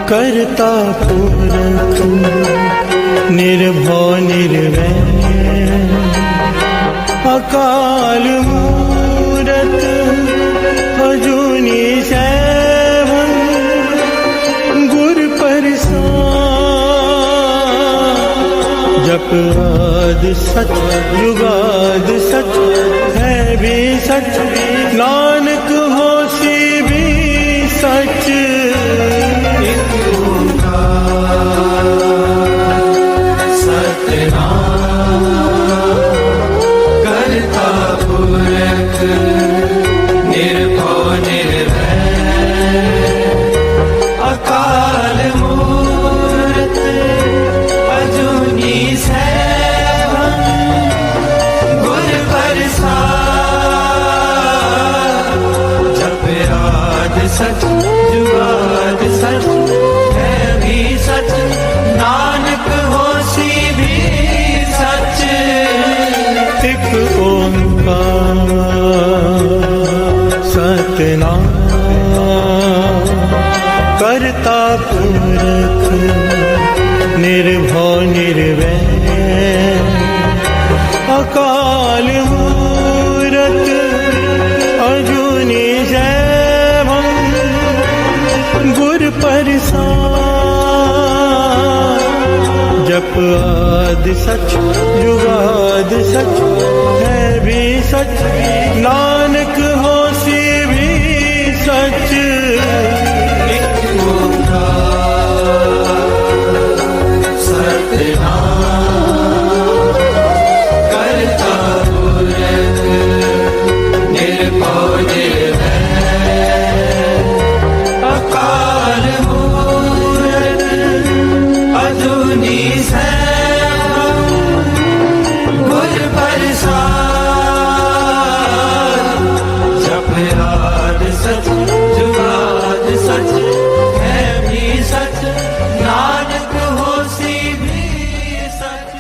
करता पुरख निर्भव निर्वैर अकाल मूरत अजूनी सैभं गुर प्रसाद जप आदि सच जुगाद सच है भी सच नानक होसी भी सच करता पुरख निर्भव निर्वैर अकाल मूरत अजूनी सैभं गुर प्रसाद जप आदि सच जुगाद सच है भी सच नानक होसी भी सच। एक ओंकार सतनाम करता पुरख निर्भव निर्वैर अकाल मूरत अजूनी सैभं गुर प्रसाद जप आदि सच जुगाद सच है भी सच नानक होसी भी सच। एक ओंकार सतनाम करता पुरख निर्भव निर्वैर अकाल मूरत अजूनी सैभं गुर प्रसाद जप आदि सच जुगाद सच है भी सच नानक होसी भी सच।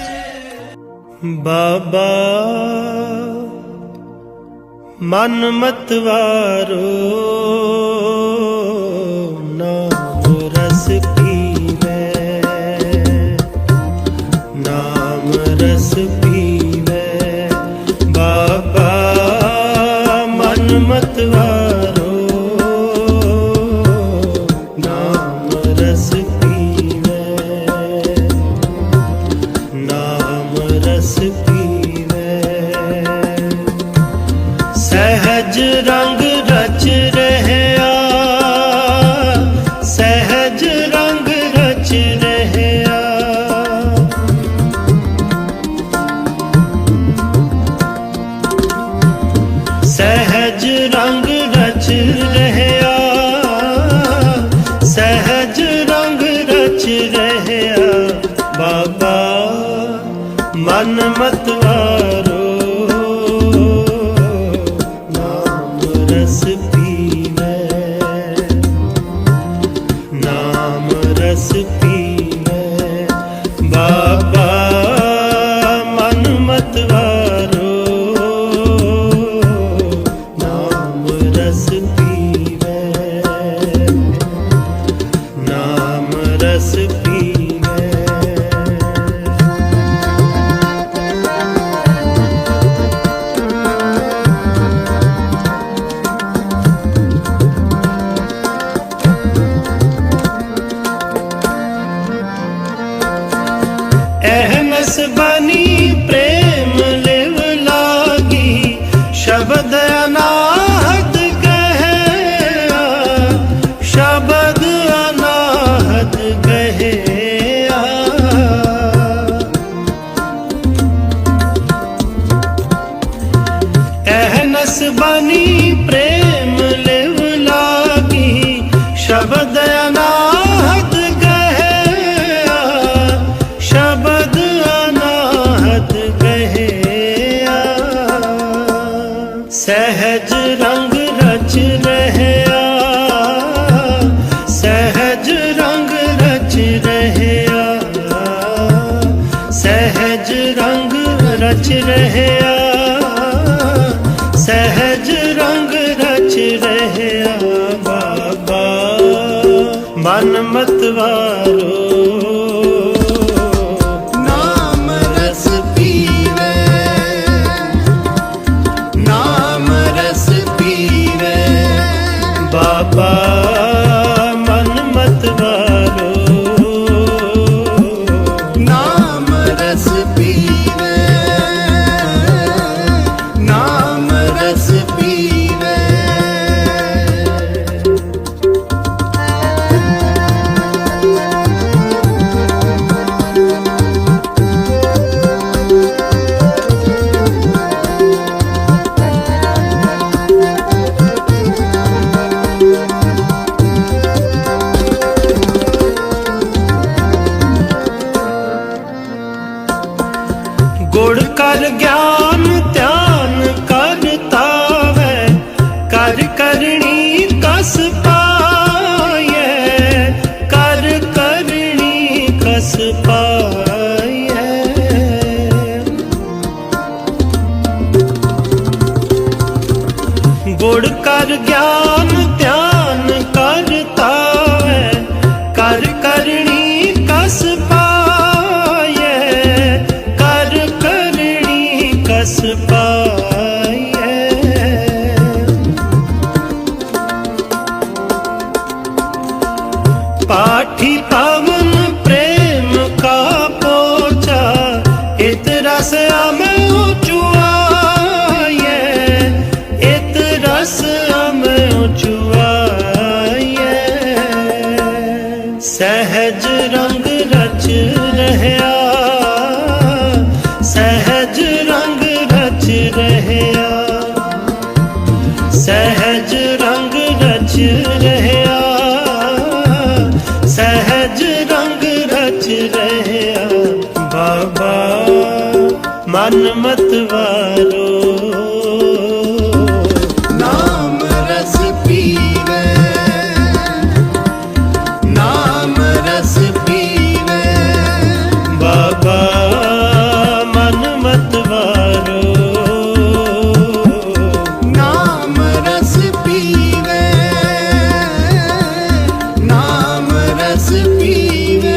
बाबा मन मत वारो नाम रस पीवे नाम रस पीवे बाबा मन मत वारो नाम रस पीवे नाम रस पीवे सहज रंग रच रहया सहज रंग रच रहया सहज रंग रच रहया सहज रंग रच रहया बाबा मन मत वारो नाम रस पीवे नाम रस पीवे बाबा मन मत वारो नाम रस पीवे नाम रस पीवे। अहमस बनी प्रेम लिव लागी शब्द अनाहत कहे शब्द अनाहत कहे अहनस बनी प्रेम लिव लागी शब्द अनाहत कहे शब्द अनाहत रच रहया, सहज रंग रच रहया बाबा मन मतवारो। नाम रस पीवे, नाम रस पीवे, बाबा मन मतवारो। नाम रस पीवे, नाम रस पीवे। गुण कर ज्ञान ध्यान करता है, कर करणी कस पाए, कर करणी कस पाए। गुण कर ज्ञान ध्यान करता है, कर करणी कस पाए, कर करणी कस पाए। पाठी पावन प्रेम का पोचा, इत रस अमृत चुआए, इत रस अमृत चुआए। सहज रंग रच रहया, सहज रंग रच रहया, सहज रंग रच रहया, सहज रंग रच रहया बाबा मन मतवारो। नाम रस पीवे, नाम रस पीवे, बाबा मन मतवारो। नाम रस पीवे, नाम रस पीवे।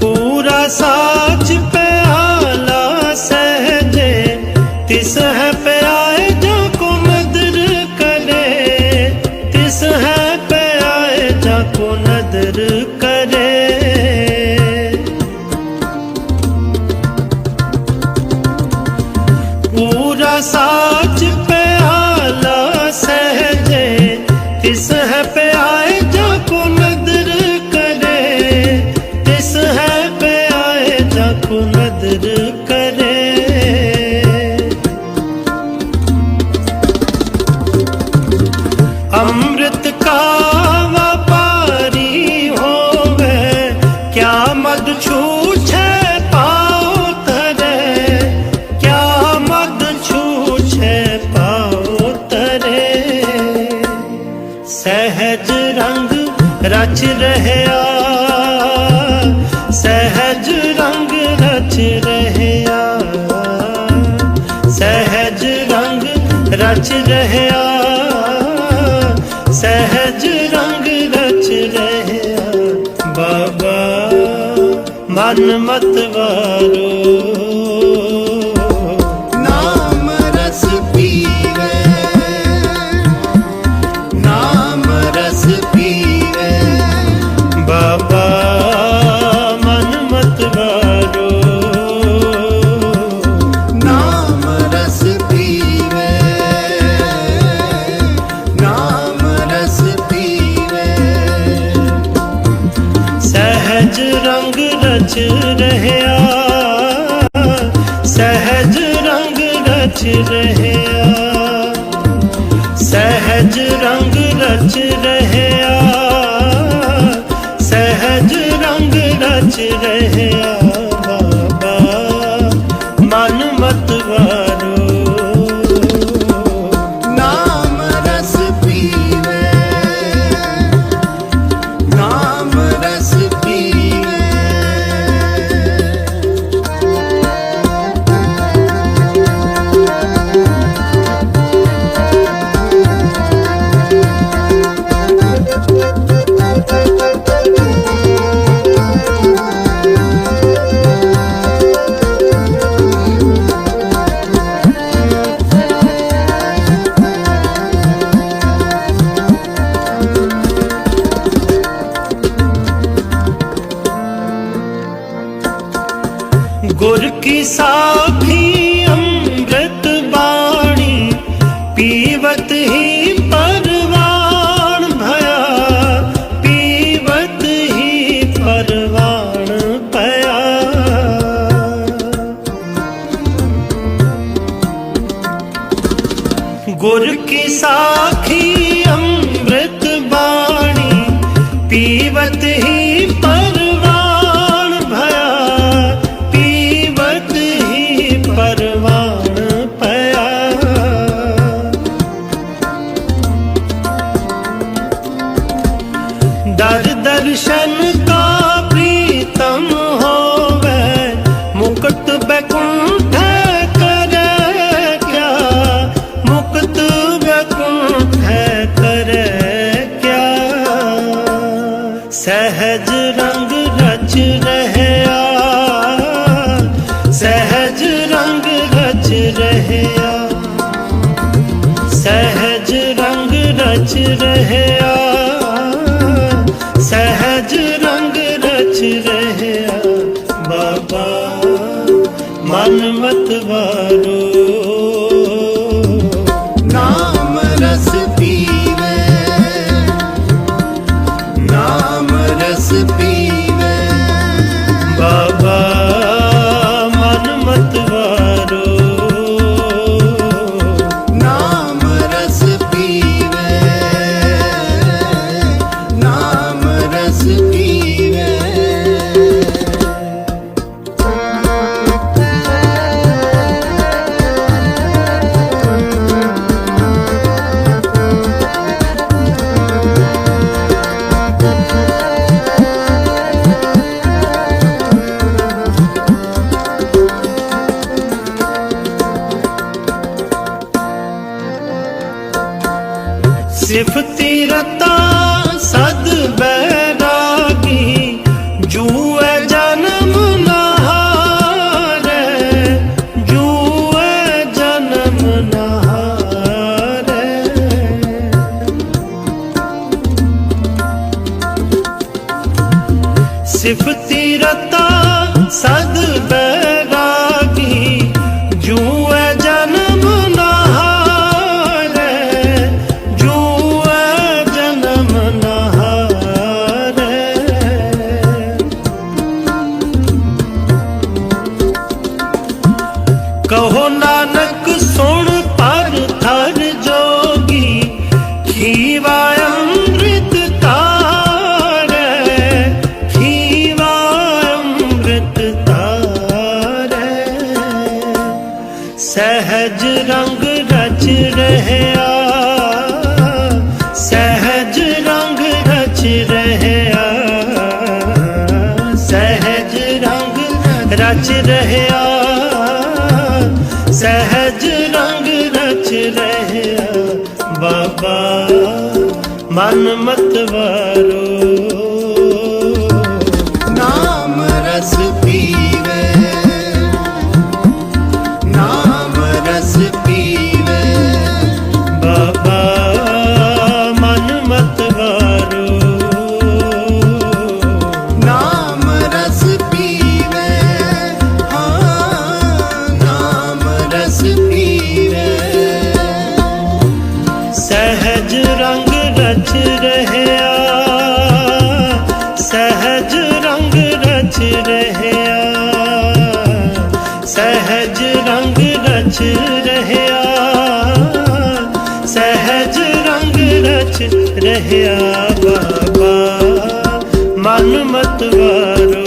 पूरा साच प्याला सहजे, तिस है प्याए जो को नदर करे, तिस है प्याए जो को नदर करे। पूरा साच प्याला सहजे, तिस है प्याए जो को नदर करे, तिस है प्याए जो को नदर करे। अमृत का व्यापारी होवे, क्या मद छूछे पाओ तरे, क्या मद छूछे पाओ तरे। सहज रंग रच रहया, सहज रंग रच रहया, सहज रंग रच रहया, सहज रंग रच रहया बाबा मन मतवारो। नाम रस पीवे, नाम रस पीवे, बाबा मन मतवारो। नाम रस पीवे, नाम रस पीवे। सहज रंग रच रहया, सहज रंग रच रहया, सहज रंग रच ਰਹਿਆ ਬਾਬਾ ਮਨ ਮਤ ਵਾਰੋ। ਨਾਮ ਰਸ ਪੀਵੇ, ਨਾਮ ਰਸ ਪੀਵੇ। गुर की साखी अमृत बाणी पीवत ही परवान भया, पीवत ही परवान पया। गुर की साखी अमृत बाणी पीवत ही परवान भया, पीवत ही परवान पया। दर दर्शन का प्रीतम होवे, मुकुट बैकुंठ करे क्या, मुकुट बैकुंठ करे क्या। सहज रंग रच रहया, सहज रंग रच रहया, सहज रंग रच रहया, सहज रंग रच रहया बाबा मन मत वारो। नाम रस पीवे, नाम रस पीवे। बाबा मन मत वारो। नाम रस पीवे, नाम रस पीवे। सिफती रता सद बैरागी, जूए जन्म नहारे, जूए जन्म नहारे। सिफती रता सद बैरागी, जूए जन्म नहारे, जूए जन्म नहारे। कहो नानक सुन पर थर जोगी, खीवा अमृत तारे, खीवा अमृत तारे। सहज रंग रच रहया, सहज रंग रच रहया, सहज रंग रच रहया, सहज रंग रच रहया बाबा मन मत वारो। नाम रस पीवे, नाम रस पीवे। बाबा मन मत वारो। नाम रस पीवे, हाँ नाम रस पीवे। सहज रंग रच रहया, सहज रंग रच रहया, सहज रंग रच रहया, सहज रंग रच रहया बाबा मन मत वारो।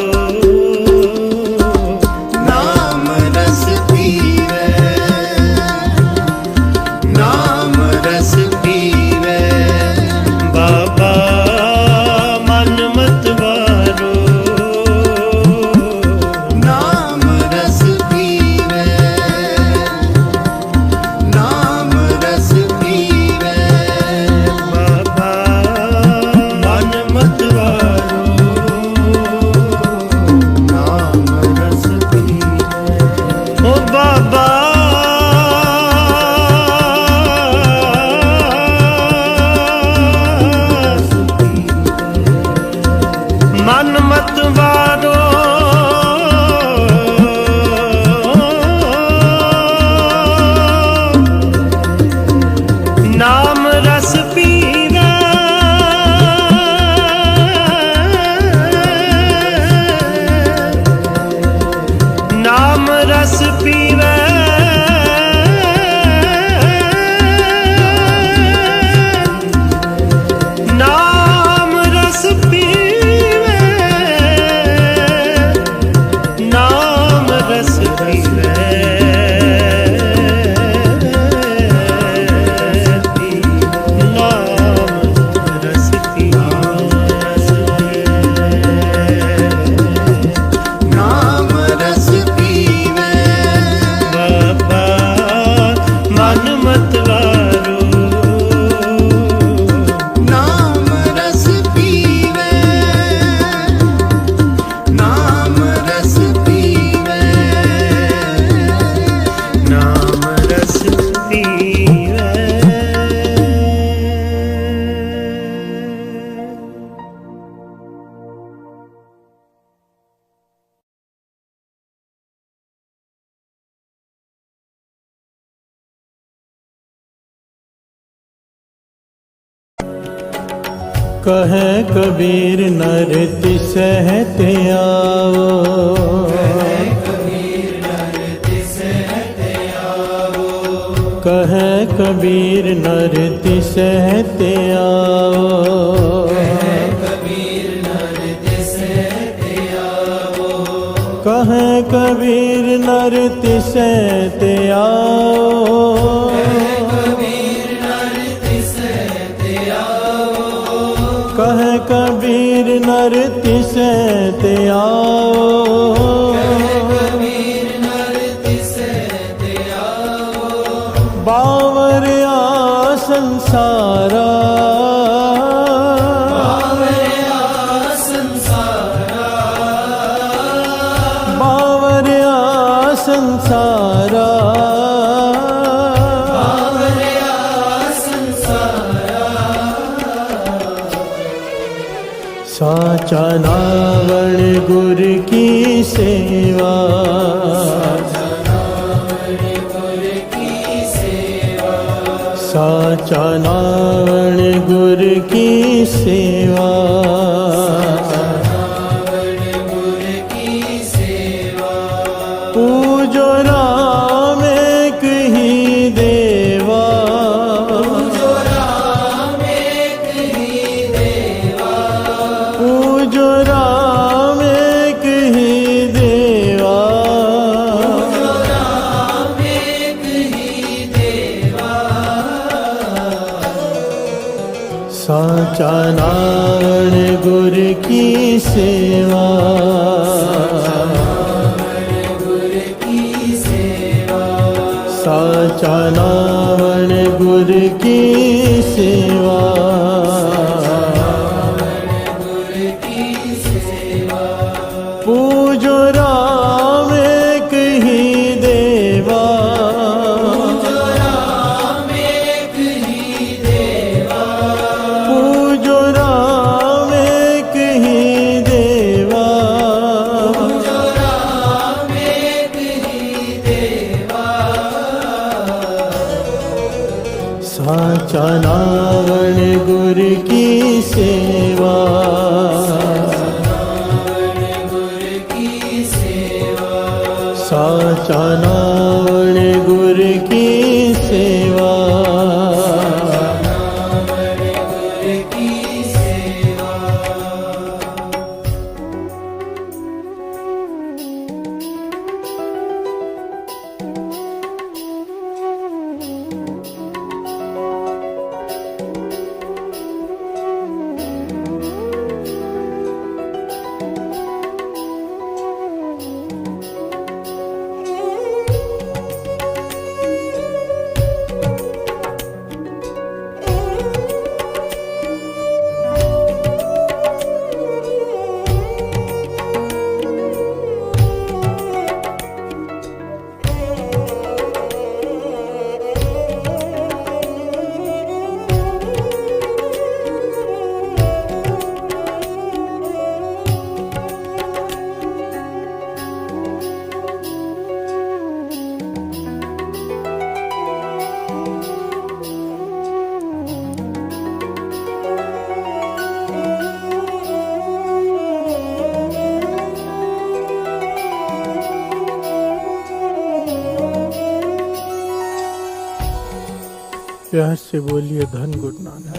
नाम रस पीवे नाम रस पीवे नाम रस पीवे नाम रस पीवे कहे कबीर नर तिसहते आओ, कहे कबीर नर तिसहते आओ, कहे कबीर नर तिसहते आओ, कहे कबीर नर तिसहते आओ, बावरिया संसारा, बावरिया संसारा, साचा नावण गुर की सेवा, साचा नावण गुर की सेवा, पूजो राम एक ही देवा, पूजो राम एक ही देवा, साचा नारायण गुर की सेवा, साचा नारायण गुर की सेवा, पूजो राम एक ही देवा, पूजो राम एक ही देवा, साचा नारायण गुर की सेवा, साचा नारायण गुर की सेवा, प्यार से बोलिए धन गुरु नानक,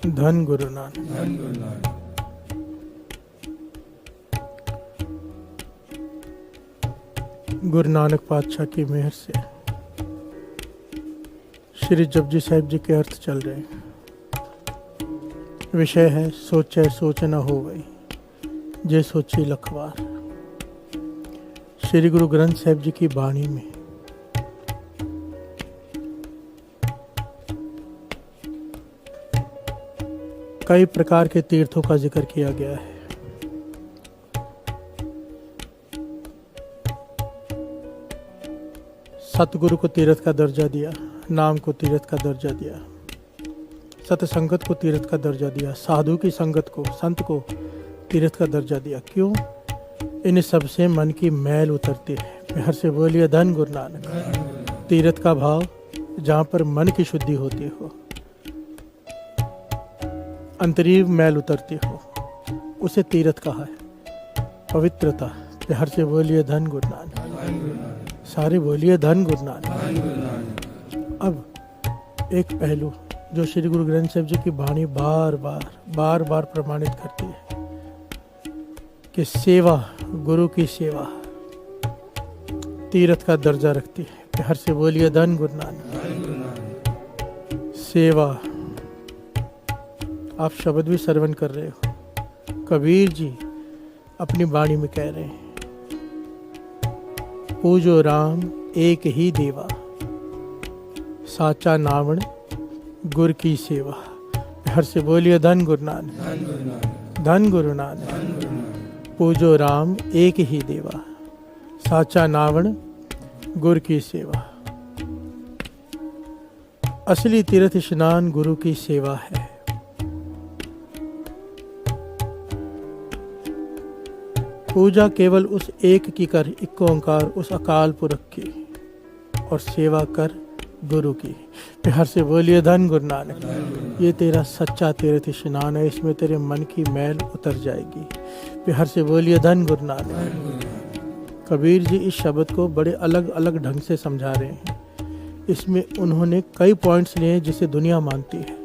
धन गुरु नानक। गुरु नानक पातशाह की मेहर से श्री जपजी साहिब जी के अर्थ चल रहे हैं। विषय है सोचे सोच न हो गई, जे सोची लखवार। श्री गुरु ग्रंथ साहिब जी की बाणी में कई प्रकार के तीर्थों का जिक्र किया गया है। सतगुरु को तीर्थ का दर्जा दिया, नाम को तीर्थ का दर्जा दिया, सतसंगत को तीर्थ का दर्जा दिया, साधु की संगत को, संत को तीर्थ का दर्जा दिया। क्यों? इन सबसे मन की मैल उतरती है। प्यार से बोलिए धन गुरु नानक। तीर्थ का भाव जहाँ पर मन की शुद्धि होती हो, अंतरीव मैल उतरती हो, उसे तीर्थ कहा है, पवित्रता। प्यार से बोलिए धन गुरु नानक। सारे बोलिए धन गुरु नानक। अब एक पहलू जो श्री गुरु ग्रंथ साहिब जी की बाणी बार बार प्रमाणित करती है कि सेवा, गुरु की सेवा तीर्थ का दर्जा रखती है। प्यार से बोलिए धन गुरु नानक। सेवा, आप शब्द भी श्रवण कर रहे हो। कबीर जी अपनी बाणी में कह रहे हैं, पूजो राम एक ही देवा, साचा नावण गुर की सेवा। हर से बोलिए धन गुरु नानक, धन गुरु नानक। पूजो राम एक ही देवा, साचा नावण गुर की सेवा। असली तीर्थ स्नान गुरु की सेवा है। पूजा केवल उस एक की कर, इक्को ओंकार उस अकाल पुरख की, और सेवा कर गुरु की। प्यार से बोलिए धन गुरु नानक। ये तेरा सच्चा तीर्थ स्नान है, इसमें तेरे मन की मैल उतर जाएगी। प्यार से बोलिए धन गुरु नानक। कबीर जी इस शब्द को बड़े अलग अलग ढंग से समझा रहे हैं। इसमें उन्होंने कई पॉइंट्स लिए हैं जिसे दुनिया मानती है।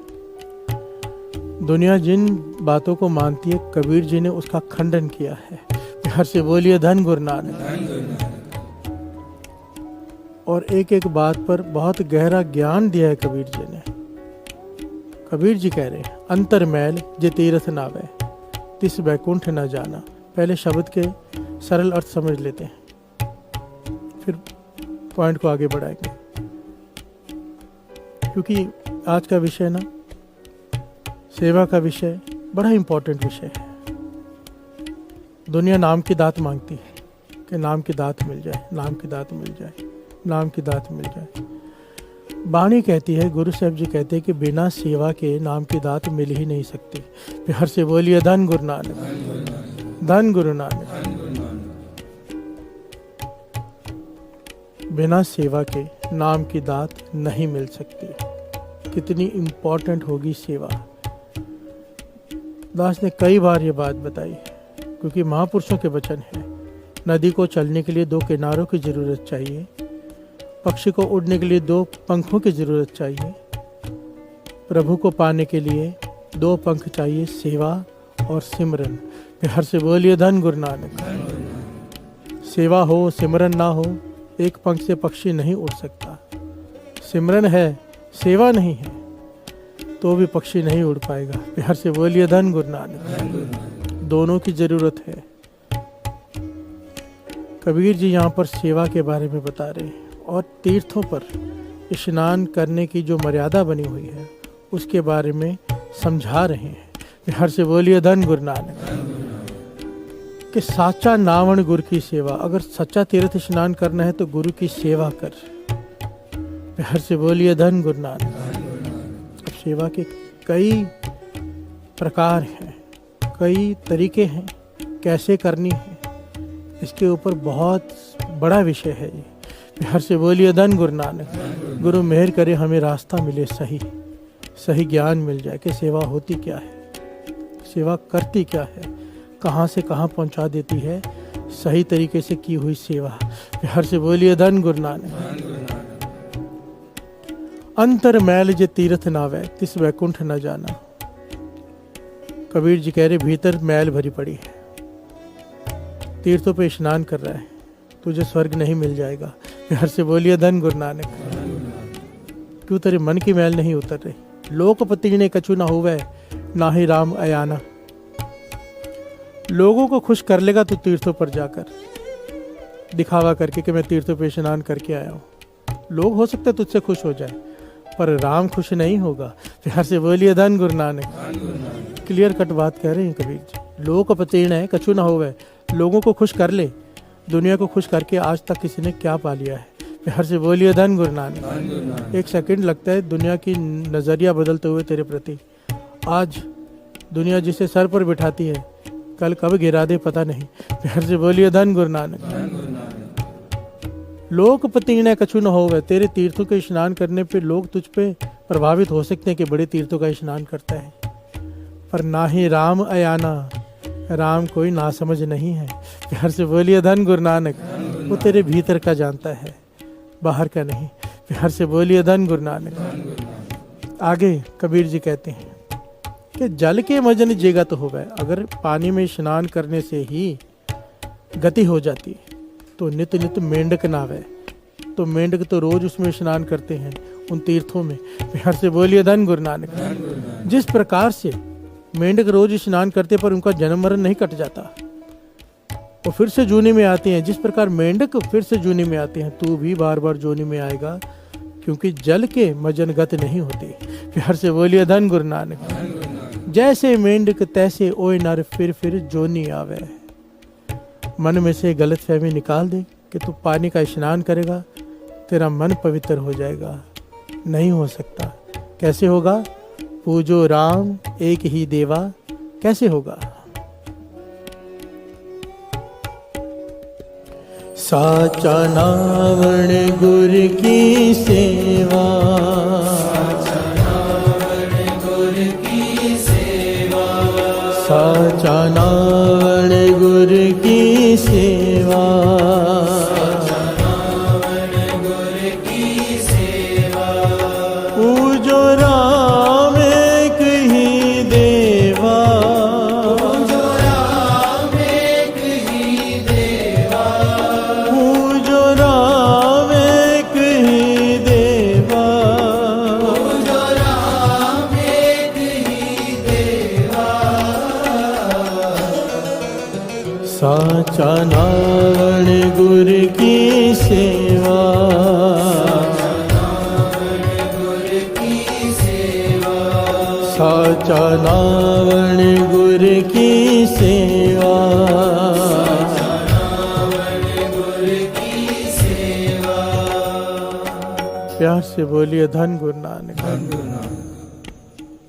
दुनिया जिन बातों को मानती है, कबीर जी ने उसका खंडन किया है। प्यार से बोलिए धन गुरु नानक। और एक एक बात पर बहुत गहरा ज्ञान दिया है कबीर जी ने। कबीर जी कह रहे हैं, अंतर मैल जे तीर्थ नावे, तिस बैकुंठ न जाना। पहले शब्द के सरल अर्थ समझ लेते हैं, फिर पॉइंट को आगे बढ़ाएंगे। क्योंकि आज का विषय ना, सेवा का विषय बड़ा इंपॉर्टेंट विषय है। दुनिया नाम की दात मांगती है कि नाम की दात मिल जाए, नाम की दात मिल जाए, नाम की दात मिल जाए। बाणी कहती है, गुरु साहब जी कहते हैं कि बिना सेवा के नाम की दात मिल ही नहीं सकती। प्यार से बोलिए धन गुरु नानक, धन गुरु नानक। बिना सेवा के नाम की दात नहीं मिल सकती। कितनी इम्पोर्टेंट होगी सेवा। दास ने कई बार ये बात बताई है, क्योंकि महापुरुषों के वचन है। नदी को चलने के लिए दो किनारों की जरूरत चाहिए, पक्षी को उड़ने के लिए दो पंखों की जरूरत चाहिए, प्रभु को पाने के लिए दो पंख चाहिए, सेवा और सिमरन। प्यार से बोलिए धन गुरु नानक। सेवा हो, सिमरन ना हो, एक पंख से पक्षी नहीं उड़ सकता। सिमरन है, सेवा नहीं है, तो भी पक्षी नहीं उड़ पाएगा। प्यार से बोलिए धन गुरु नानक। दोनों की जरूरत है। कबीर जी यहाँ पर सेवा के बारे में बता रहे हैं, और तीर्थों पर स्नान करने की जो मर्यादा बनी हुई है उसके बारे में समझा रहे हैं। प्यार से बोलिए धन गुरु नानक। कि साचा नावण गुरु की सेवा। अगर सच्चा तीर्थ स्नान करना है तो गुरु की सेवा कर। प्यार से बोलिए धन गुरु नानक। अब सेवा के कई प्रकार हैं, कई तरीके हैं, कैसे करनी है, इसके ऊपर बहुत बड़ा विषय है ये। प्यार से बोलिए धन गुरु नानक। गुरु मेहर करे हमें रास्ता मिले, सही ज्ञान मिल जाए कि सेवा होती क्या है, सेवा करती क्या है, कहाँ से कहाँ पहुँचा देती है सही तरीके से की हुई सेवा। प्यार से बोलिए धन गुरु नानक। अंतर मैल जे तीर्थ नावे तिस वैकुंठ न जाना। कबीर जी कह रहे भीतर मैल भरी पड़ी है, तीर्थों पे स्नान कर रहा है, तुझे स्वर्ग नहीं मिल जाएगा। प्यार से बोलिए धन गुरु नानक। क्यों तेरे मन की मैल नहीं उतर रही? लोकपति ने कछु ना हुए ना ही राम अयाना। लोगों को खुश कर लेगा तू तीर्थों पर जाकर, दिखावा करके कि मैं तीर्थों पे स्नान करके आया हूँ। लोग हो सकते तुझसे खुश हो जाए, पर राम खुश नहीं होगा। प्यार से बोलिए धन गुरु नानक। क्लियर कट बात कह रहे हैं कबीर जी। लोकपति ने कछु ना होवे, लोगों को खुश कर ले। दुनिया को खुश करके आज तक किसी ने क्या पा लिया है? प्यार से बोलिए धन गुरु नानक। एक सेकंड लगता है दुनिया की नजरिया बदलते हुए तेरे प्रति। आज दुनिया जिसे सर पर बिठाती है, कल कब गिरा दे पता नहीं। प्यार से बोलिए धन गुरु नानक। लोकपति ने कछु न होवे, तेरे तीर्थों के स्नान करने पे लोग तुझ पे प्रभावित हो सकते हैं कि बड़े तीर्थों का स्नान करता है, पर ना ही राम अयाना। राम कोई नासमझ नहीं है। प्यार से बोलिए धन गुरु नानक। वो तेरे भीतर का जानता है, बाहर का नहीं। प्यार से बोलिए धन गुरु नानक। आगे कबीर जी कहते हैं कि जल के मजन जेगत होवे। अगर पानी में स्नान करने से ही गति हो जाती तो नित नित मेंढक नावे। तो मेंढक तो रोज उसमें स्नान करते हैं उन तीर्थों में। प्यार से बोलिए धन गुरु नानक। जिस प्रकार से मेंढक रोज स्नान करते पर उनका जन्म मरण नहीं कट जाता, वो फिर से जूनी में आते हैं, जिस प्रकार मेंढक फिर से जूनी में आते हैं, तू भी बार बार जूनी में आएगा, क्योंकि जल के मजन गत नहीं होते। प्यार से बोलिए धन गुरु नानक। जैसे मेंढक तैसे ओए नर फिर जोनी आवे। मन में से गलत फहमी निकाल दे कि तू पानी का स्नान करेगा तेरा मन पवित्र हो जाएगा। नहीं हो सकता। कैसे होगा? पूजो राम एक ही देवा। कैसे होगा? साचा नावण गुर की सेवा। साचा नावण गुर की सेवा। पूजो राम एक ही देवा। पूजो राम एक ही देवा। साचा नावण गुर की सेवा। साचा नावण गुर की सेवा। प्यार से बोलिए धन गुरु नानक।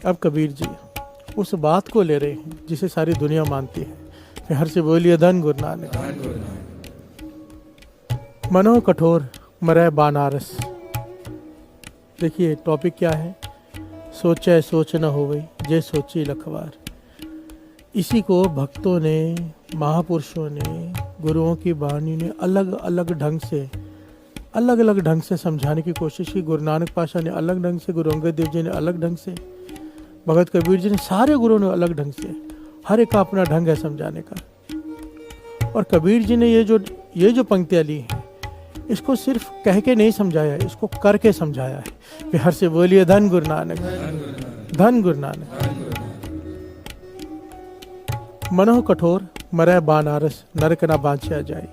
अब कबीर जी उस बात को ले रहे हैं जिसे सारी दुनिया मानती है। प्यार से बोलिए धन गुरु नानक। मनो कठोर मरै बानारस। देखिए टॉपिक क्या है? सोचे सोच न होवे जे सोची लखवार। इसी को भक्तों ने, महापुरुषों ने, गुरुओं की वाणी ने अलग अलग ढंग से समझाने की कोशिश की। गुरु नानक पातशाह ने अलग ढंग से, गुरु अंगद देव जी ने अलग ढंग से, भगत कबीर जी ने, सारे गुरुओं ने अलग ढंग से। हर एक का अपना ढंग है समझाने का। और कबीर जी ने ये जो पंक्तियां ली हैं, इसको सिर्फ कह के नहीं समझाया है, इसको करके समझाया है। प्यार से बोलिए धन गुरु नानक। धन गुरु नानक। मनो कठोर मरै बानारस, नरक ना बांचा जाए।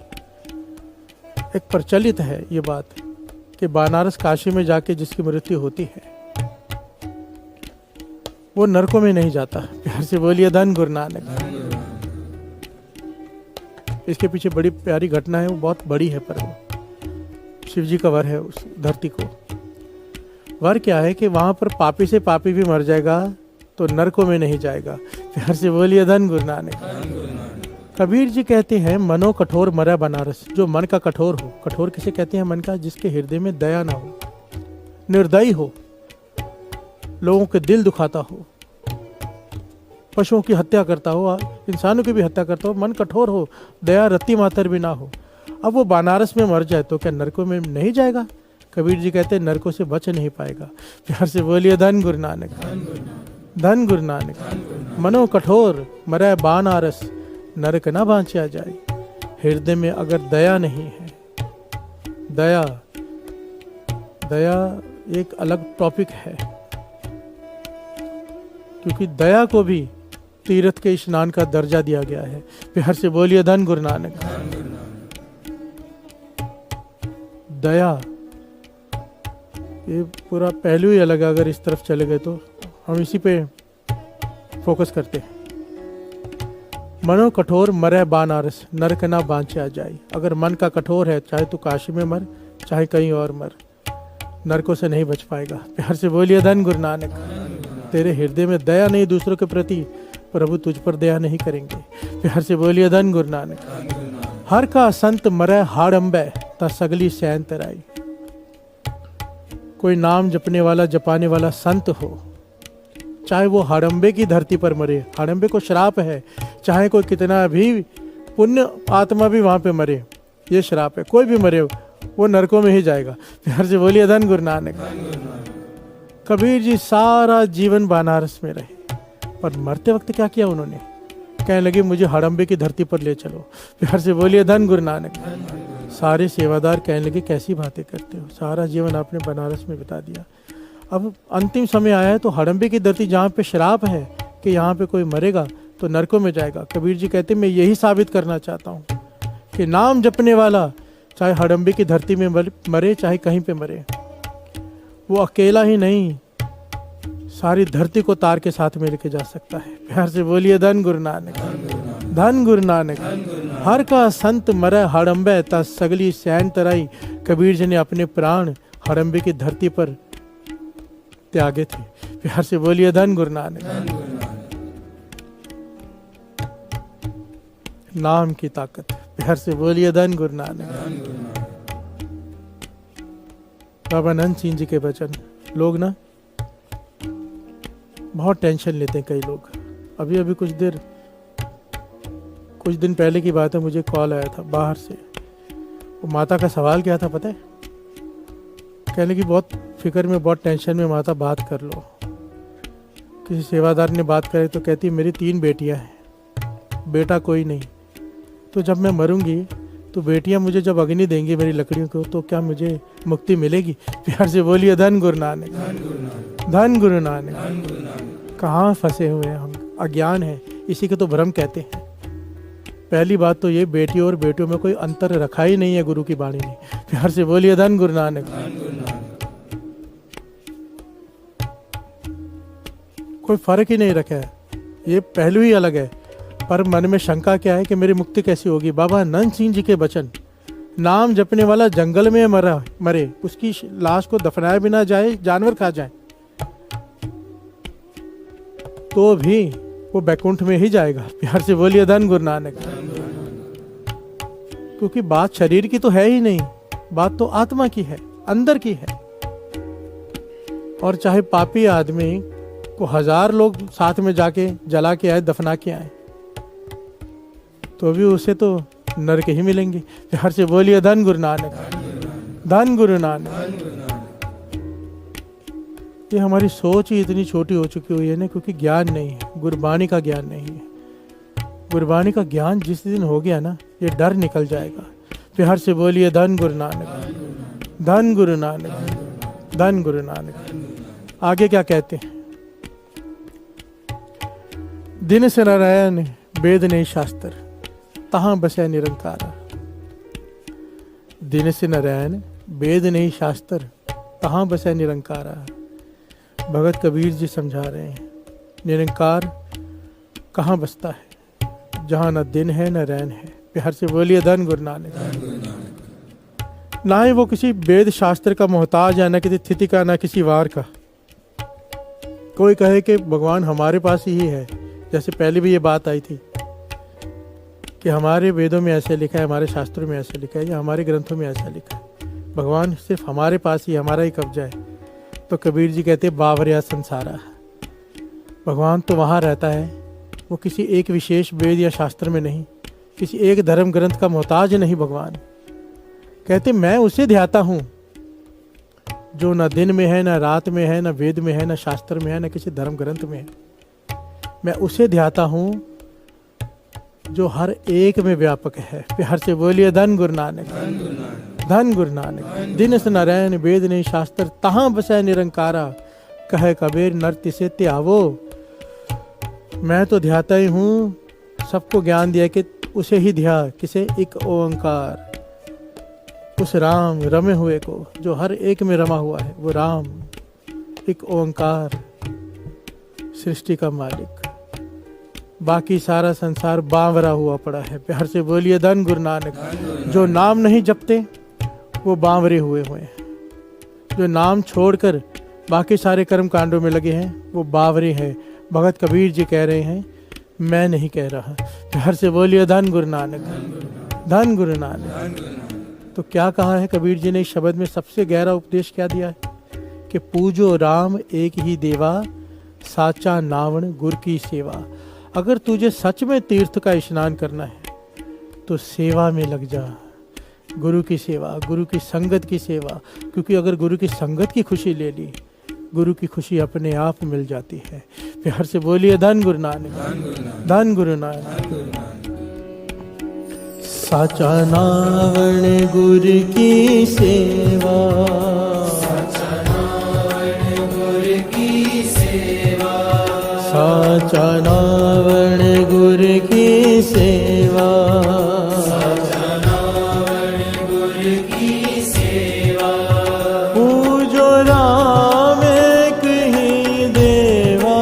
एक प्रचलित है ये बात कि बानारस काशी में जाके जिसकी मृत्यु होती है वो नरकों में नहीं जाता। प्यार से बोलिए धन गुरु नानक। इसके पीछे बड़ी प्यारी घटना है, वो बहुत बड़ी है, पर वो शिव जी का वर है उस धरती को। वर क्या है कि वहां पर पापी से पापी भी मर जाएगा तो नरकों में नहीं जाएगा। प्यार से बोलिए धन गुरु नानक। कबीर जी कहते हैं मनो कठोर मरै बनारस। जो मन का कठोर हो। कठोर किसे कहते हैं? मन का जिसके हृदय में दया ना हो, निर्दयी हो, लोगों के दिल दुखाता हो, पशुओं की हत्या करता हो, इंसानों की भी हत्या करता हो, मन कठोर हो, दया रत्ती मातर भी ना हो। अब वो बनारस में मर जाए तो क्या नरकों में नहीं जाएगा? कबीर जी कहते नरकों से बच नहीं पाएगा। प्यार से बोलिए धन गुरु नानक, धन गुरु नानक। मनो कठोर मरै बान आरस, नरक ना बाँचा जाए। हृदय में अगर दया नहीं है, दया एक अलग टॉपिक है, क्योंकि दया को भी तीर्थ के स्नान का दर्जा दिया गया है। प्यार से बोलिए धन गुरु नानक। दया ये पूरा पहलू ही अलग है। अगर इस तरफ चले गए तो हम इसी पे फोकस करते हैं। मनो कठोर मरै बानारस, नरक ना बाँचा जाए। अगर मन का कठोर है, चाहे तू काशी में मर, चाहे कहीं और मर, नरकों से नहीं बच पाएगा। प्यार से बोलिए धन गुरु नानक। तेरे हृदय में दया नहीं दूसरों के प्रति, प्रभु तुझ पर दया नहीं करेंगे। प्यार से बोलिए धन गुरु नानक। हर का संत मरै हाड़ंबे, ता सगली सैन तराई। कोई नाम जपने वाला, जपाने वाला संत हो, चाहे वो हाड़ंबे की धरती पर मरे, हाड़ंबे को श्राप है, चाहे कोई कितना भी पुण्य आत्मा भी वहां पे मरे, ये श्राप है। कोई भी मरे वो नरकों में ही जाएगा। प्यार से बोलिए धन गुरु नानक। कबीर जी सारा जीवन बनारस में रहे, पर मरते वक्त क्या किया उन्होंने? कहने लगे मुझे हड़म्बे की धरती पर ले चलो। प्यार से बोलिए धन गुरु नानक। सारे सेवादार कहने लगे कैसी बातें करते हो, सारा जीवन आपने बनारस में बिता दिया, अब अंतिम समय आया है तो हड़म्बे की धरती जहाँ पे श्राप है कि यहाँ पे कोई मरेगा तो नरकों में जाएगा। कबीर जी कहते मैं यही साबित करना चाहता हूँ कि नाम जपने वाला चाहे हड़म्बे की धरती में मरे, चाहे कहीं पे मरे, वो अकेला ही नहीं सारी धरती को तार के साथ में लेके जा सकता है। प्यार से बोलिए धन गुरु नानक, धन गुरु नानक। हर का संत मरै हड़म्बे, ता सगली सैन तराई। कबीर जी ने अपने प्राण हड़म्बे की धरती पर त्यागे थे। प्यार से बोलिए धन गुरु नानक। नाम की ताकत। प्यार से बोलिए धन गुरु नानक। बाबा नंद सिंह जी के वचन। लोग ना बहुत टेंशन लेते हैं कई लोग। अभी कुछ दिन पहले की बात है, मुझे कॉल आया था बाहर से। वो माता का सवाल क्या था पता है? कहने की बहुत फिक्र में, बहुत टेंशन में, माता बात कर लो। किसी सेवादार ने बात करे तो कहती मेरी 3 बेटियां हैं, बेटा कोई नहीं। तो जब मैं मरूंगी तो बेटियां मुझे जब अग्नि देंगी मेरी लकड़ियों को, तो क्या मुझे मुक्ति मिलेगी? प्यार से बोलिए धन गुरु नानक, धन गुरु नानक। कहाँ फंसे हुए हैं हम, अज्ञान है, इसी के तो भ्रम कहते हैं। पहली बात तो ये, बेटियों और बेटियों में कोई अंतर रखा ही नहीं है गुरु की वाणी ने। प्यार से बोलिए धन गुरु नानक। कोई फर्क ही नहीं रखा है, ये पहलू ही अलग है। पर मन में शंका क्या है कि मेरी मुक्ति कैसी होगी? बाबा नंद सिंह जी के वचन, नाम जपने वाला जंगल में मरे, उसकी लाश को दफनाया भी ना जाए, जानवर खा जाए, तो भी वो बैकुंठ में ही जाएगा। प्यार से बोलिए धन गुरु नानक। क्योंकि बात शरीर की तो है ही नहीं, बात तो आत्मा की है, अंदर की है। और चाहे पापी आदमी को 1000 लोग साथ में जाके जला के आए, दफना के आए, तो भी उसे तो नरक ही मिलेंगे। प्यार से बोलिए धन गुरु नानक, धन गुरु नानक। ये हमारी सोच ही इतनी छोटी हो चुकी हुई है ना, क्योंकि ज्ञान नहीं है, गुरबाणी का ज्ञान नहीं है। गुरबाणी का ज्ञान जिस दिन हो गया ना, ये डर निकल जाएगा। प्यार से बोलिए धन गुरु नानक, धन गुरु नानक, धन गुरु नानक। आगे क्या कहते हैं? दिन से नारायण वेद नहीं शास्त्र, तहां बसे निरंकार। दिन से नारायण वेद नहीं शास्त्र, तहां बसे निरंकार। भगत कबीर जी समझा रहे हैं, निरंकार कहाँ बसता है? जहाँ न दिन है न रैन है। प्यार से बोलिए धन गुरु नानक। ना ही वो किसी वेद शास्त्र का मोहताज है, न किसी तिथि का, न किसी वार का। कोई कहे कि भगवान हमारे पास ही है, जैसे पहले भी ये बात आई थी कि हमारे वेदों में ऐसे लिखा है, हमारे शास्त्रों में ऐसे लिखा है, या हमारे ग्रंथों में ऐसा लिखा है, भगवान सिर्फ हमारे पास ही, हमारा ही कब्जा है। तो कबीर जी कहते बावरिया संसारा, भगवान तो वहाँ रहता है, वो किसी एक विशेष वेद या शास्त्र में नहीं, किसी एक धर्म ग्रंथ का मोहताज नहीं। भगवान कहते मैं उसे ध्याता हूँ जो न दिन में है, न रात में है, न वेद में है, न शास्त्र में है, न किसी धर्म ग्रंथ में है। मैं उसे ध्याता हूँ जो हर एक में व्यापक है। प्यार से बोलिए धन गुरु नानक, धन गुरु नानक। दिनस नारायण वेद ने शास्त्र तहाँ बसै निरंकारा, कहे कबीर नर तिसे त्यावो। मैं तो ध्याता ही हूँ, सबको ज्ञान दिया कि उसे ही ध्या, किसे? एक ओंकार, उस राम रमे हुए को जो हर एक में रमा हुआ है, वो राम एक ओंकार, सृष्टि का मालिक। बाकी सारा संसार बावरा हुआ पड़ा है। प्यार से बोलिए धन गुरु नानक। जो नाम नहीं जपते वो बावरे हुए हैं, जो नाम छोड़कर बाकी सारे कर्म कांडों में लगे हैं वो बावरे हैं। भगत कबीर जी कह रहे हैं, मैं नहीं कह रहा। प्यार से बोलिए धन गुरु नानक, धन गुरु नानक। तो क्या कहा है कबीर जी ने इस शब्द में? सबसे गहरा उपदेश क्या दिया है कि पूजो राम एक ही देवा, साचा नावण गुर की सेवा। अगर तुझे सच में तीर्थ का स्नान करना है तो सेवा में लग जा, गुरु की सेवा, गुरु की संगत की सेवा। क्योंकि अगर गुरु की संगत की खुशी ले ली, गुरु की खुशी अपने आप मिल जाती है। प्यार से बोलिए धन गुरु नानक, धन गुरु नानक। साचा नावण गुर की सेवा, साचा नावण गुर की सेवा, साचा नावण गुर की सेवा, साचा नावण गुर की सेवा। पूजो राम एक ही देवा,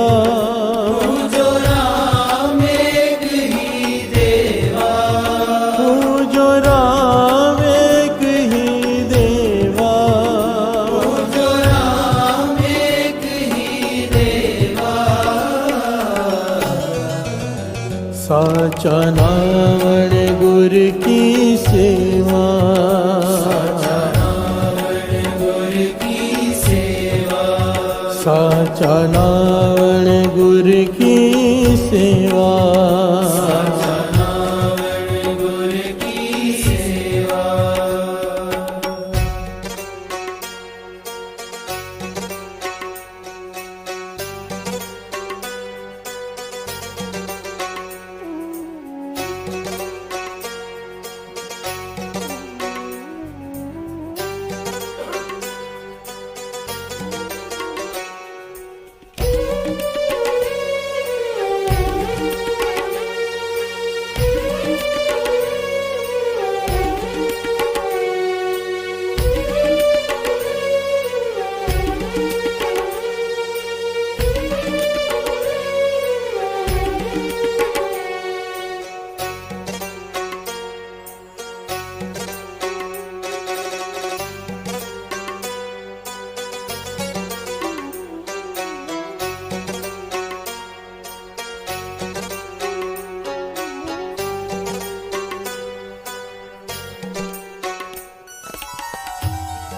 पूजो राम एक ही देवा, पूजो राम एक ही देवा, पूजो राम एक ही देवा। साचा नावण गुर की सेवा, साचा नावण गुर की सेवा, साचा नावण गुर की सेवा। साचा नावण गुर की सेवा।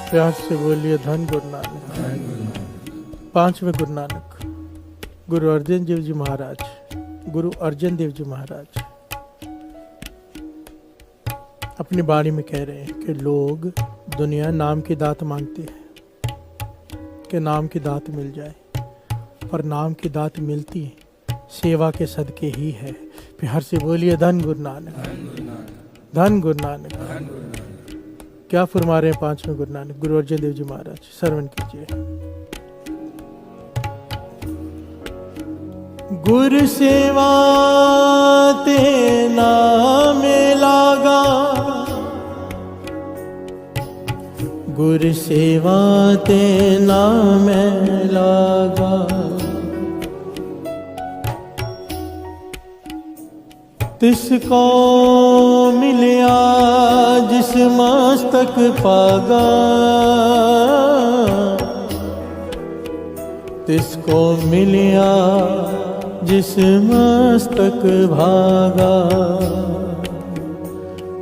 प्यार से बोलिए धन गुरु नानक। पांचवें गुरु नानक गुरु अर्जन देव जी महाराज, गुरु अर्जन देव जी महाराज अपनी बाणी में कह रहे हैं कि लोग, दुनिया नाम की दात मांगती है कि नाम की दात मिल जाए, पर नाम की दात मिलती सेवा के सदके ही है। प्यार से बोलिए धन गुरु नानक, धन गुरु नानक। क्या फरमा रहे हैं पांचवें गुरु नानक गुरु अर्जन देव जी महाराज? श्रवण कीजिए। गुरु सेवा ते नाम लागा, गुरु सेवा ते नाम लागा, तिसको मिलिया जिस मस्तक पागा, तिसको मिलिया जिस मस्तक भागा।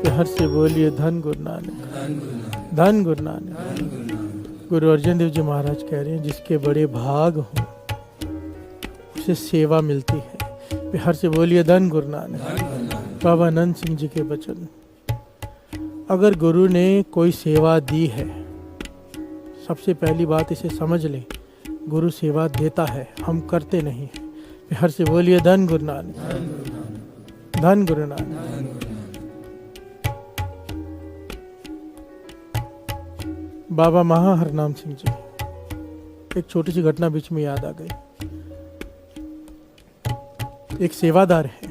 प्यार से बोलिए धन गुरु नानक, धन गुरु नानक। गुरु अर्जन देव जी महाराज कह रहे हैं जिसके बड़े भाग हों उसे सेवा मिलती है। प्यार से बोलिए धन गुरु नानक। बाबा आनंद सिंह जी के वचन। अगर गुरु ने कोई सेवा दी है, सबसे पहली बात इसे समझ लें, गुरु सेवा देता है, हम करते नहीं हैं। प्यार से बोलिए धन गुरु नानक, धन गुरु नानक। बाबा महा हरनाम सिंह जी, एक छोटी सी घटना बीच में याद आ गई। एक सेवादार है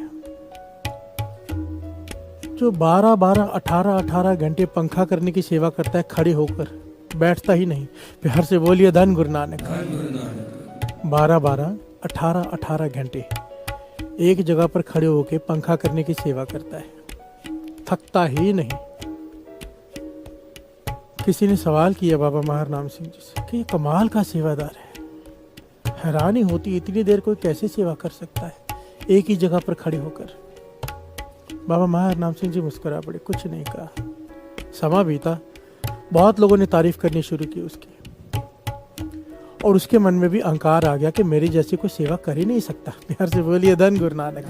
जो 12-12, 18-18 घंटे पंखा करने की सेवा करता है, खड़े होकर, बैठता ही नहीं। प्यार से बोलिए धन गुरु नानक। 12-12, 18-18 घंटे एक जगह पर खड़े होकर पंखा करने की सेवा करता है, थकता ही नहीं। किसी ने सवाल किया बाबा महाराम सिंह जी से कि ये कमाल का सेवादार है, हैरानी होती इतनी देर कोई कैसे सेवा कर सकता है एक ही जगह पर खड़े होकर। बाबा महाराम सिंह जी मुस्कुरा पड़े, कुछ नहीं कहा। समा बीता, बहुत लोगों ने तारीफ करनी शुरू की उसकी, और उसके मन में भी अहंकार आ गया कि मेरी जैसी कोई सेवा कर ही नहीं सकता। प्यार से बोलिए धन गुरु नानक।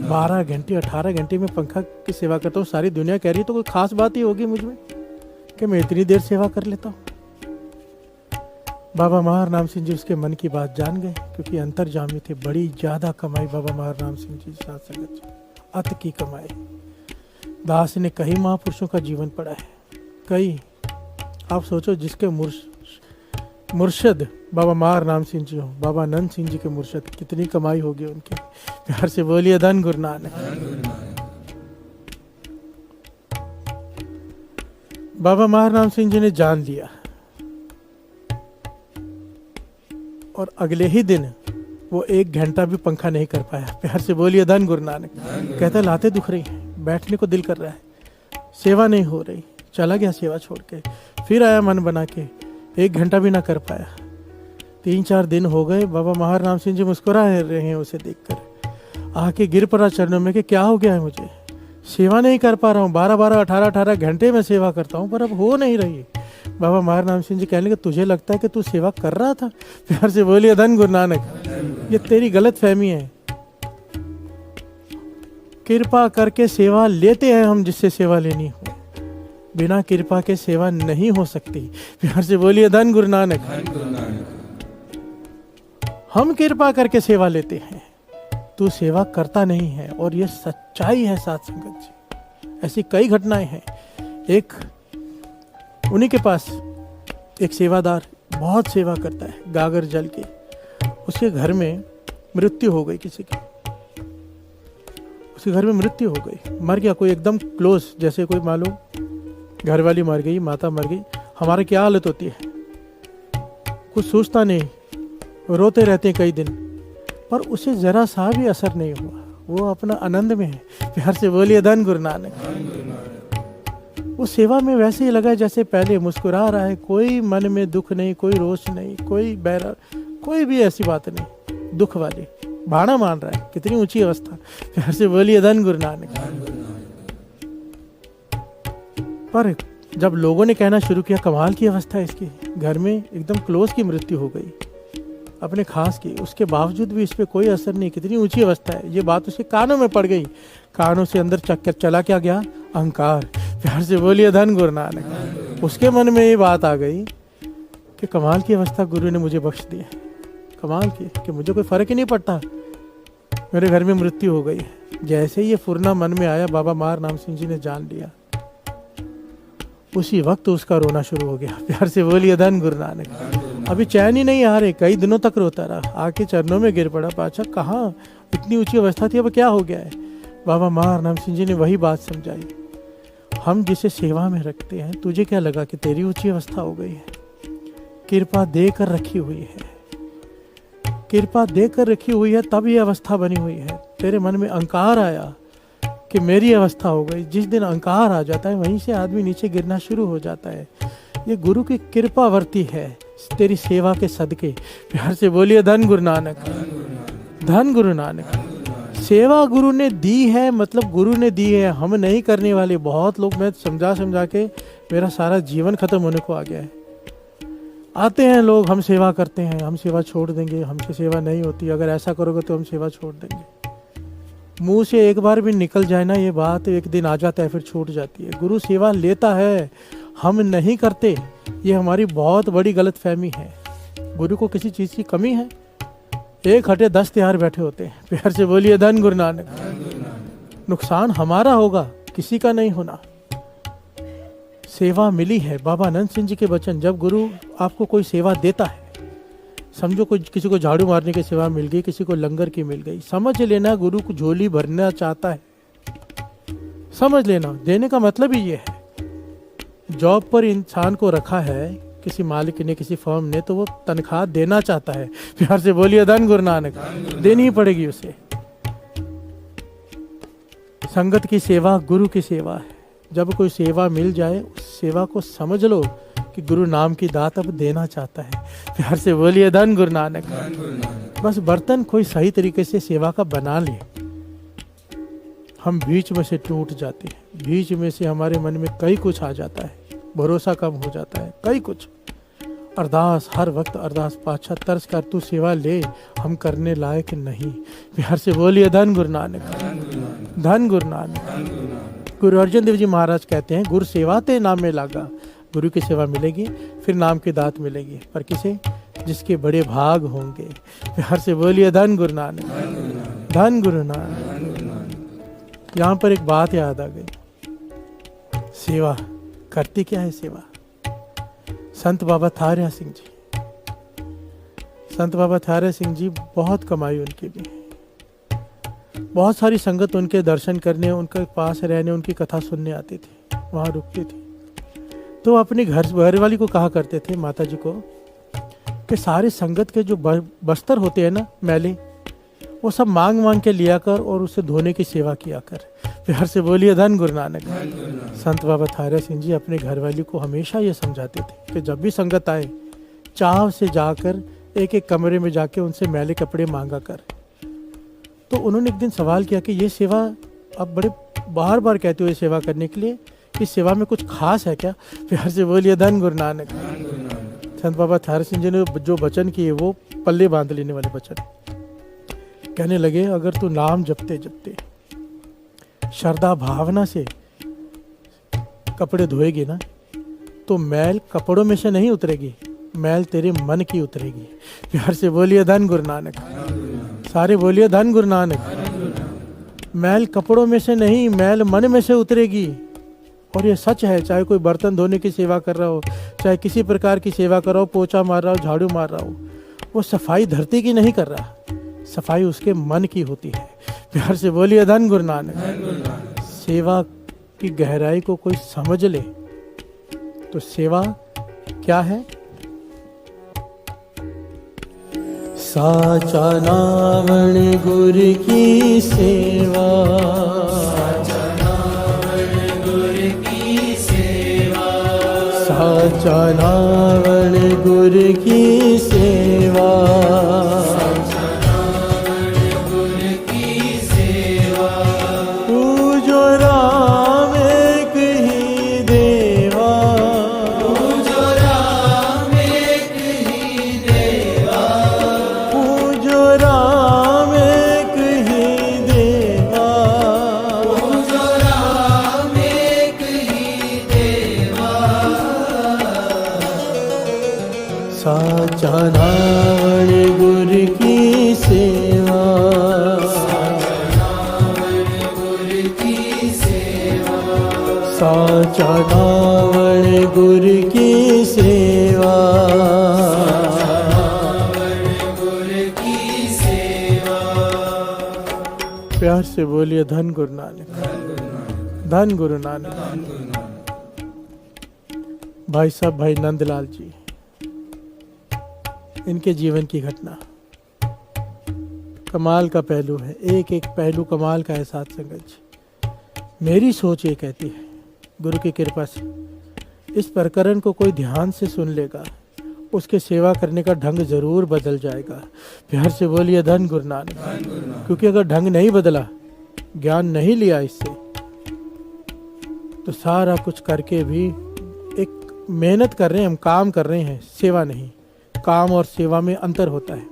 12 घंटे 18 घंटे में पंखा की सेवा करता हूँ, सारी दुनिया कह रही है तो कोई खास बात ही होगी मुझ में कि मैं इतनी देर सेवा कर लेता हूँ। बाबा महाराम सिंह जी उसके मन की बात जान गए, क्योंकि अंतर्जामी थे। बड़ी ज्यादा कमाई बाबा महाराम सिंह जी साथ संगत जी, अत की कमाई। दास ने कई महापुरुषों का जीवन पढ़ा है, कई। आप सोचो जिसके मुर्शद बाबा महाराम सिंह जी हो, बाबा नंद सिंह जी के मुर्शद, कितनी कमाई होगी उनकी। प्यार से बोलिए धन गुरु नानक। बाबा महाराम सिंह जी ने जान लिया, और अगले ही दिन वो 1 घंटा भी पंखा नहीं कर पाया। प्यार से बोलिए धन गुरु नानक। कहता लाते दुख रही हैं, बैठने को दिल कर रहा है, सेवा नहीं हो रही। चला गया सेवा छोड़ के, फिर आया मन बना के, 1 घंटा भी ना कर पाया। 3-4 दिन हो गए, बाबा महाराम सिंह जी मुस्कुरा रहे हैं उसे देखकर। आके गिर पड़ा चरणों में कि क्या हो गया है मुझे, सेवा नहीं कर पा रहा हूँ। 12-12, 18-18 घंटे में सेवा करता हूँ, पर अब हो नहीं रही। बाबा महाराम सिंह जी कहने लगे तुझे लगता है कि तू सेवा कर रहा था। प्यार से बोलिए धन गुरु नानक। ये तेरी गलत फहमी है। कृपा करके सेवा लेते हैं हम जिससे सेवा लेनी हो, बिना कृपा के सेवा नहीं हो सकती। प्यार से बोलिए धन गुरु नानक। हम कृपा करके सेवा लेते हैं, तू सेवा करता नहीं है, और ये सच्चाई है साथ संगत जी। ऐसी कई घटनाएं हैं। एक उन्हीं के पास एक सेवादार बहुत सेवा करता है, गागर जल के। उसके घर में मृत्यु हो गई किसी की, उसके घर में मृत्यु हो गई, मर गया कोई एकदम क्लोज, जैसे कोई मालूम घर वाली मर गई, माता मर गई, हमारी क्या हालत होती है, कुछ सोचता नहीं, रोते रहते हैं कई दिन, पर उसे जरा सा भी असर नहीं हुआ, वो अपना आनंद में है। प्यार से बोलिए धन गुरु नानक। उस सेवा में वैसे ही लगा जैसे पहले, मुस्कुरा रहा है, कोई मन में दुख नहीं, कोई रोष नहीं, कोई बैरा, कोई भी ऐसी बात नहीं दुख वाली, भाड़ा मान रहा है। कितनी ऊंची अवस्था। प्यार से बोलिए धन गुरु नानक। पर जब लोगों ने कहना शुरू किया कमाल की अवस्था है इसकी, घर में एकदम क्लोज की मृत्यु हो गई अपने खास की, उसके बावजूद भी इस पर कोई असर नहीं, कितनी ऊंची अवस्था है, ये बात उसके कानों में पड़ गई। कानों से अंदर चक्कर चला क्या गया, अहंकार। प्यार से बोलिए धन गुरु नानक। उसके मन में ये बात आ गई कि कमाल की अवस्था गुरु ने मुझे बख्श दी है, कमाल की, कि मुझे कोई फर्क ही नहीं पड़ता, मेरे घर में मृत्यु हो गई। जैसे ये फुरना मन में आया, बाबा महाराम सिंह जी ने जान लिया, उसी वक्त उसका रोना शुरू हो गया। प्यार से बोलिए धन गुरु नानक। अभी चैन ही नहीं आ रहे, कई दिनों तक रोता रहा, आके चरणों में गिर पड़ा, पाछा कहाँ इतनी ऊंची अवस्था थी, अब क्या हो गया है। बाबा महाराम सिंह जी ने वही बात समझाई, हम जिसे सेवा में रखते हैं, तुझे क्या लगा कि तेरी ऊंची अवस्था हो गई है, कृपा देकर रखी हुई है, कृपा देकर रखी हुई है, तब ये अवस्था बनी हुई है। तेरे मन में अहंकार आया कि मेरी अवस्था हो गई, जिस दिन अहंकार आ जाता है वहीं से आदमी नीचे गिरना शुरू हो जाता है। ये गुरु की कृपा वर्ती है तेरी सेवा के सदके। प्यार से बोलिए धन गुरु नानक, धन गुरु नानक। सेवा गुरु ने दी है, मतलब गुरु ने दी है, हम नहीं करने वाले। बहुत लोग, मैं समझा समझा के मेरा सारा जीवन खत्म होने को आ गया है। आते हैं लोग, हम सेवा करते हैं, हम सेवा छोड़ देंगे, हमसे सेवा नहीं होती, अगर ऐसा करोगे तो हम सेवा छोड़ देंगे। मुंह से एक बार भी निकल जाए ना ये बात, एक दिन आ जाता है, फिर छूट जाती है। गुरु सेवा लेता है, हम नहीं करते, ये हमारी बहुत बड़ी गलतफहमी है। गुरु को किसी चीज़ की कमी है? एक हटे 10 तैयार बैठे होते हैं। प्यार से बोलिए धन गुरु नानक। नुकसान हमारा होगा, किसी का नहीं होना। सेवा मिली है, बाबा आनंद सिंह जी के वचन, जब गुरु आपको कोई सेवा देता है, समझो कोई किसी को झाड़ू मारने की सेवा मिल गई, किसी को लंगर की मिल गई, समझ लेना गुरु को झोली भरना चाहता है। समझ लेना, देने का मतलब ही ये है। जॉब पर इंसान को रखा है किसी मालिक ने, किसी फर्म ने, तो वो तनख्वाह देना चाहता है। प्यार से बोलिए धन गुरु नानक। देनी ही पड़ेगी उसे। संगत की सेवा गुरु की सेवा है। जब कोई सेवा मिल जाए, उस सेवा को समझ लो कि गुरु नाम की दात अब देना चाहता है। प्यार से बोलिए धन गुरु नानक। बस बर्तन कोई सही तरीके से सेवा का बना ले, हम बीच में से टूट जाते हैं। बीच में से हमारे मन में कई कुछ आ जाता है, भरोसा कम हो जाता है, कई कुछ। अरदास, हर वक्त अरदास, पाछा तरस कर तू सेवा ले, हम करने लायक नहीं। प्यार से बोलिए धन गुरु नानक। धन गुरु नानक। गुरु अर्जन देव जी महाराज कहते हैं, गुरु सेवा ते नाम में लागा। गुरु की सेवा मिलेगी, फिर नाम की दात मिलेगी, पर किसे? जिसके बड़े भाग होंगे। प्यार से बोलिए धन गुरु नानक। धन गुरु नानक। यहाँ पर एक बात याद आ गई, सेवा करती क्या है सेवा? संत बाबा थारिया सिंह जी, संत बाबा थारिया सिंह जी, बहुत कमाई उनकी भी, बहुत सारी संगत उनके दर्शन करने, उनके पास रहने, उनकी कथा सुनने आती थी, वहाँ रुकती थी। तो अपने घर वाली को कहा करते थे, माता जी को, कि सारे संगत के जो बस्तर होते हैं ना मैले, वो सब मांग मांग के लिया कर और उसे धोने की सेवा किया कर। प्यार से बोलिए धन गुरु नानक। संत बाबा थारिया सिंह जी अपने घरवाली को हमेशा ये समझाते थे कि जब भी संगत आए, चाव से जाकर एक एक कमरे में जाके उनसे मैले कपड़े मांगा कर। तो उन्होंने एक दिन सवाल किया कि ये सेवा आप बड़े बार बार कहते हो ये सेवा करने के लिए, इस सेवा में कुछ खास है क्या? प्यार से बोलिए धन गुरु नानक। संत बाबा थारिया सिंह जी ने जो वचन किए वो पल्ले बांध लेने वाले वचन। कहने लगे, अगर तू नाम जपते जपते श्रद्धा भावना से कपड़े धोएगी ना, तो मैल कपड़ों में से नहीं उतरेगी, मैल तेरे मन की उतरेगी। प्यार से बोलिए धन गुरु नानक। सारे बोलिए धन गुरु नानक। मैल कपड़ों में से नहीं, मैल मन में से उतरेगी। और ये सच है, चाहे कोई बर्तन धोने की सेवा कर रहा हो, चाहे किसी प्रकार की सेवा कर रहा हो, पोछा मार रहा हो, झाड़ू मार रहा हो, वो सफाई धरती की नहीं कर रहा, सफाई उसके मन की होती है। प्यार से बोलिए धन गुरु नानक। सेवा की गहराई को कोई समझ ले तो सेवा क्या है? साचा नावण गुरु की सेवा, साचा नावण गुरु की सेवा, साचा नावण गुरु की सेवा, साचा नावण गुरु की सेवा। पूजो राम एक ही देवा, पूजो राम एक ही देवा, पूजो राम एक ही देवा, पूजो राम एक ही देवा। साचा नावण गुरु की सेवा, साचा नावण गुरु की सेवा, साचा नावण गुरु की सेवा, साचा नावण गुरु की सेवा। प्यार से बोलिए धन गुरु नानक। धन गुरु नानक। भाई साहब, भाई नंदलाल जी, इनके जीवन की घटना कमाल का पहलू है, एक एक पहलू कमाल का है। साथ संगत जी, मेरी सोच ये कहती है, गुरु की कृपा से इस प्रकरण को कोई ध्यान से सुन लेगा, उसके सेवा करने का ढंग जरूर बदल जाएगा। प्यार से बोलिए धन गुरु नानक। क्योंकि अगर ढंग नहीं बदला, ज्ञान नहीं लिया इससे, तो सारा कुछ करके भी एक मेहनत कर रहे हैं, हम काम कर रहे हैं, सेवा नहीं। काम और सेवा में अंतर होता है।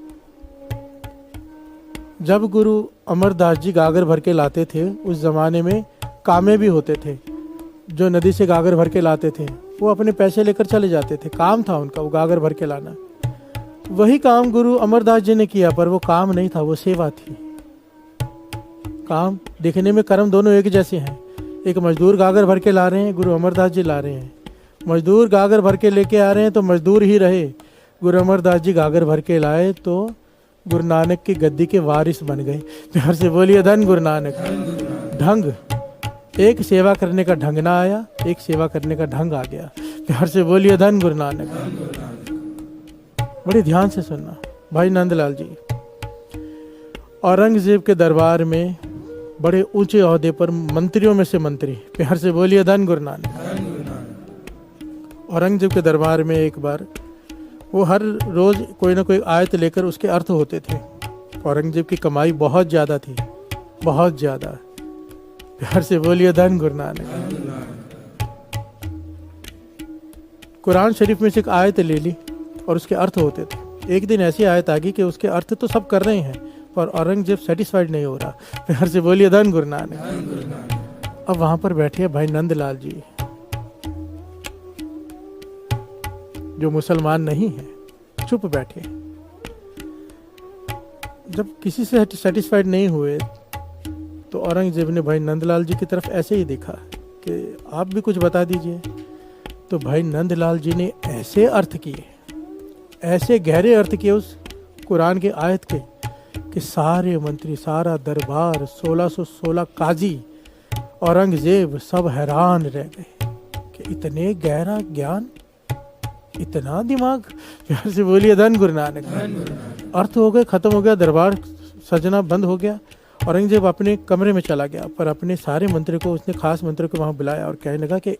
जब गुरु अमरदास जी गागर भर के लाते थे, उस जमाने में कामे भी होते थे जो नदी से गागर भर के लाते थे, वो अपने पैसे लेकर चले जाते थे, काम था उनका वो गागर भर के लाना। वही काम गुरु अमरदास जी ने किया, पर वो काम नहीं था, वो सेवा थी। काम देखने में कर्म दोनों एक जैसे हैं। एक मजदूर गागर भर के ला रहे हैं, गुरु अमरदास जी ला रहे हैं। मजदूर गागर भर के लेके आ रहे हैं तो मजदूर ही रहे। गुरु अमरदास जी गागर भर के लाए तो गुरु नानक की गद्दी के वारिस बन गए। प्यार से बोलिए धन गुरु नानक। ढंग, एक सेवा करने का ढंग ना आया, एक सेवा करने का ढंग आ गया। प्यार से बोलिए धन गुरु नानक। बड़े ध्यान से सुनना भाई नंदलाल जी, औरंगजेब के दरबार में बड़े ऊंचे ओहदे पर मंत्रियों में से मंत्री, प्यार से बोलिए धन गुरु नानक। औरंगजेब के दरबार में एक बार वो हर रोज कोई ना कोई आयत लेकर उसके अर्थ होते थे। औरंगजेब की कमाई बहुत ज्यादा थी, बहुत ज्यादा। प्यार से बोलिए धन गुरु नानक। कुरान शरीफ में से एक आयत ले ली और उसके अर्थ होते थे। एक दिन ऐसी आयत आ गई कि उसके अर्थ तो सब कर रहे हैं पर औरंगजेब सेटिस्फाइड नहीं हो रहा। प्यार से बोलिए धन गुरु नानक। अब वहां पर बैठे भाई नंदलाल जी, जो मुसलमान नहीं है, चुप बैठे। जब किसी से सेटिस्फाइड नहीं हुए तो औरंगजेब ने भाई नंदलाल जी की तरफ ऐसे ही देखा कि आप भी कुछ बता दीजिए। तो भाई नंदलाल जी ने ऐसे अर्थ किए, ऐसे गहरे अर्थ किए उस कुरान के आयत के कि सारे मंत्री, सारा दरबार, 1616 काजी, औरंगजेब सब हैरान रह गए कि इतने गहरा ज्ञान, इतना दिमाग। प्यार से बोलिए धन गुरु नानक। अर्थ हो गए, खत्म हो गया, दरबार सजना बंद हो गया। औरंगजेब अपने कमरे में चला गया, पर अपने सारे मंत्री को, उसने खास मंत्री को वहां बुलाया और कहने लगा कि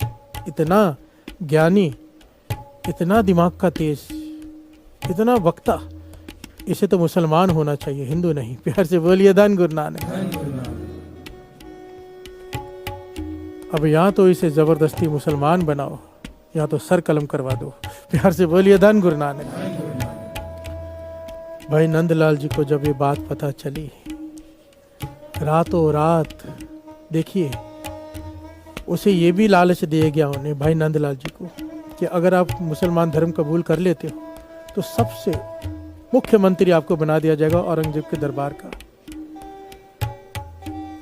इतना ज्ञानी, इतना दिमाग का तेज, इतना वक्ता, इसे तो मुसलमान होना चाहिए, हिंदू नहीं। प्यार से बोलिए धन गुरु नानक। अब या तो इसे जबरदस्ती मुसलमान बनाओ या तो सर कलम करवा दो। प्यार से बोलिए धन गुरु नानक। भाई नंदलाल जी को जब ये बात पता चली, रातों रात, देखिए उसे ये भी लालच दिया गया उन्हें, भाई नंदलाल जी को, कि अगर आप मुसलमान धर्म कबूल कर लेते हो तो सबसे मुख्यमंत्री आपको बना दिया जाएगा औरंगजेब के दरबार का।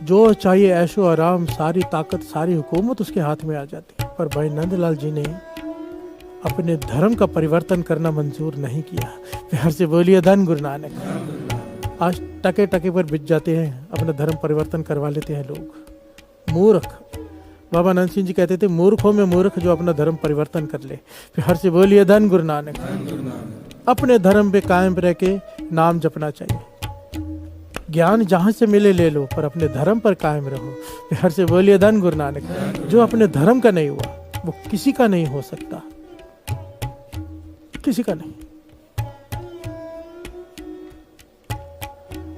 जो चाहिए ऐशो आराम, सारी ताकत, सारी हुकूमत उसके हाथ में आ जाती। पर भाई नंदलाल जी ने अपने धर्म का परिवर्तन करना मंजूर नहीं किया। प्यार से बोलिए धन गुरु नानक। आज टके टके पर बिछ जाते हैं, अपना धर्म परिवर्तन करवा लेते हैं लोग। मूर्ख, बाबा नंद सिंह जी कहते थे, मूर्खों में मूर्ख जो अपना धर्म परिवर्तन कर ले। प्यार से बोलिए धन गुरु नानक। अपने धर्म पे कायम रह के नाम जपना चाहिए। ज्ञान जहां से मिले ले लो, पर अपने धर्म पर कायम रहो। प्यार से बोलिए धन गुरु नानक। जो अपने धर्म का नहीं हुआ वो किसी का नहीं हो सकता, किसी का नहीं।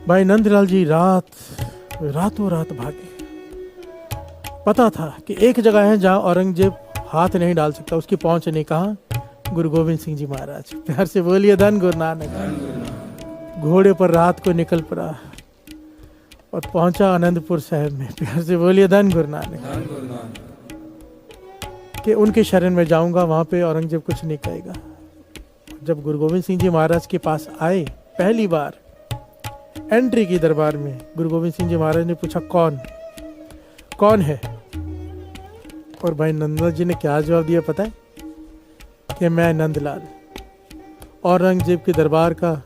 भाई नंदलाल जी रातों रात भागे। पता था कि एक जगह है जहां औरंगजेब हाथ नहीं डाल सकता, उसकी पहुंच नहीं। कहा? गुरु गोविंद सिंह जी महाराज। प्यार से बोलिए धन गुरु नानक। घोड़े पर रात को निकल पड़ा और पहुंचा आनंदपुर साहब में। प्यार से बोलिए धन गुरु नानक। कि उनके शरण में जाऊंगा, वहां पे औरंगजेब कुछ नहीं कहेगा। जब गुरु गोविंद सिंह जी महाराज के पास आए, पहली बार एंट्री की दरबार में, गुरु गोविंद सिंह जी महाराज ने पूछा, कौन है? और भाई नंदलाल जी ने क्या जवाब दिया पता है? कि मैं नंदलाल, औरंगजेब के दरबार का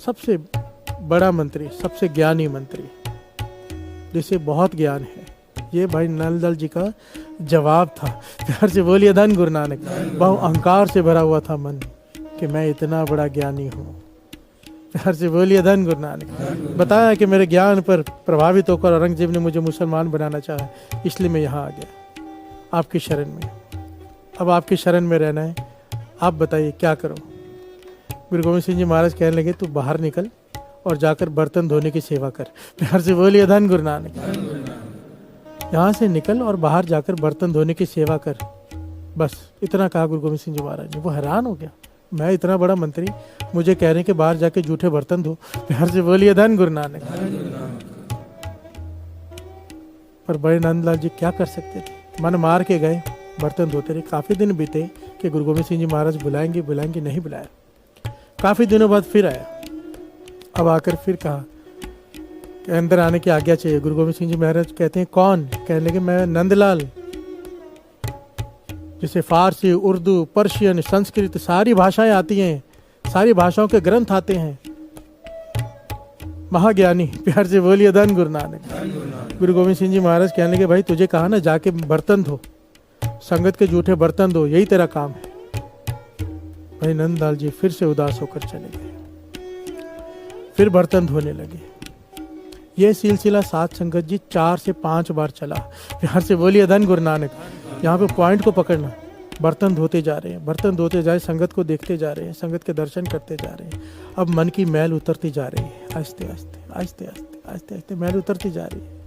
सबसे बड़ा मंत्री, सबसे ज्ञानी मंत्री, जिसे बहुत ज्ञान है। ये भाई नंदलाल जी का जवाब था। प्यार से बोलिए धन गुरु नानक। बहु अहंकार से भरा हुआ था मन कि मैं इतना बड़ा ज्ञानी हूँ। प्यार से बोलिए धन गुरु नानक। बताया कि मेरे ज्ञान पर प्रभावित होकर औरंगजेब ने मुझे मुसलमान बनाना चाहा, इसलिए मैं यहाँ आ गया आपकी शरण में। अब आपकी शरण में रहना है, आप बताइए क्या करो? गुरु गोविंद सिंह जी महाराज कहने लगे, तू बाहर निकल और जाकर बर्तन धोने की सेवा कर। प्यार से बोलिए धन गुरु नानक। यहाँ से निकल और बाहर जाकर बर्तन धोने की सेवा कर, बस इतना कहा गुरु गोविंद सिंह जी महाराज ने। वो हैरान हो गया, मैं इतना बड़ा मंत्री, मुझे कह रहे हैं कि बाहर जाके जूठे बर्तन धो। प्यार से बोलिए धन गुरु नानक। पर बड़े नंदलाल जी क्या कर सकते थे? मन मार के गए, बर्तन धोते रहे। काफ़ी दिन बीते कि गुरु गोविंद सिंह जी महाराज बुलाएंगे बुलाएंगे, नहीं बुलाया। काफ़ी दिनों बाद फिर आया। अब आकर फिर कहा कि अंदर आने की आज्ञा चाहिए। गुरु गोविंद सिंह जी महाराज कहते हैं कौन? कहने लगे मैं नंदलाल, जिसे फारसी, उर्दू, पर्शियन, संस्कृत सारी भाषाएं आती हैं, सारी भाषाओं के ग्रंथ आते हैं, महाज्ञानी। प्यार से बोलिए धन गुरु नानक। गुरु गोविंद सिंह जी महाराज कहने लगे भाई तुझे कहा ना जाके बर्तन धो, संगत के जूठे बर्तन धो, यही तेरा काम है। भाई नंदलाल जी फिर से उदास होकर चले गए, फिर बर्तन धोने लगे। यह सिलसिला साथ संगत जी 4 से 5 बार चला। प्यार से बोलिए धन गुरु नानक। यहाँ पे पॉइंट को पकड़ना, बर्तन धोते जा रहे हैं, बर्तन धोते जाए, संगत को देखते जा रहे हैं, संगत के दर्शन करते जा रहे हैं। अब मन की मैल उतरती जा रही है, आहिस्ते आहिस्ते आहिस्ते आहिस्ते आहिस्ते आहिस्ते मैल उतरती जा रही है।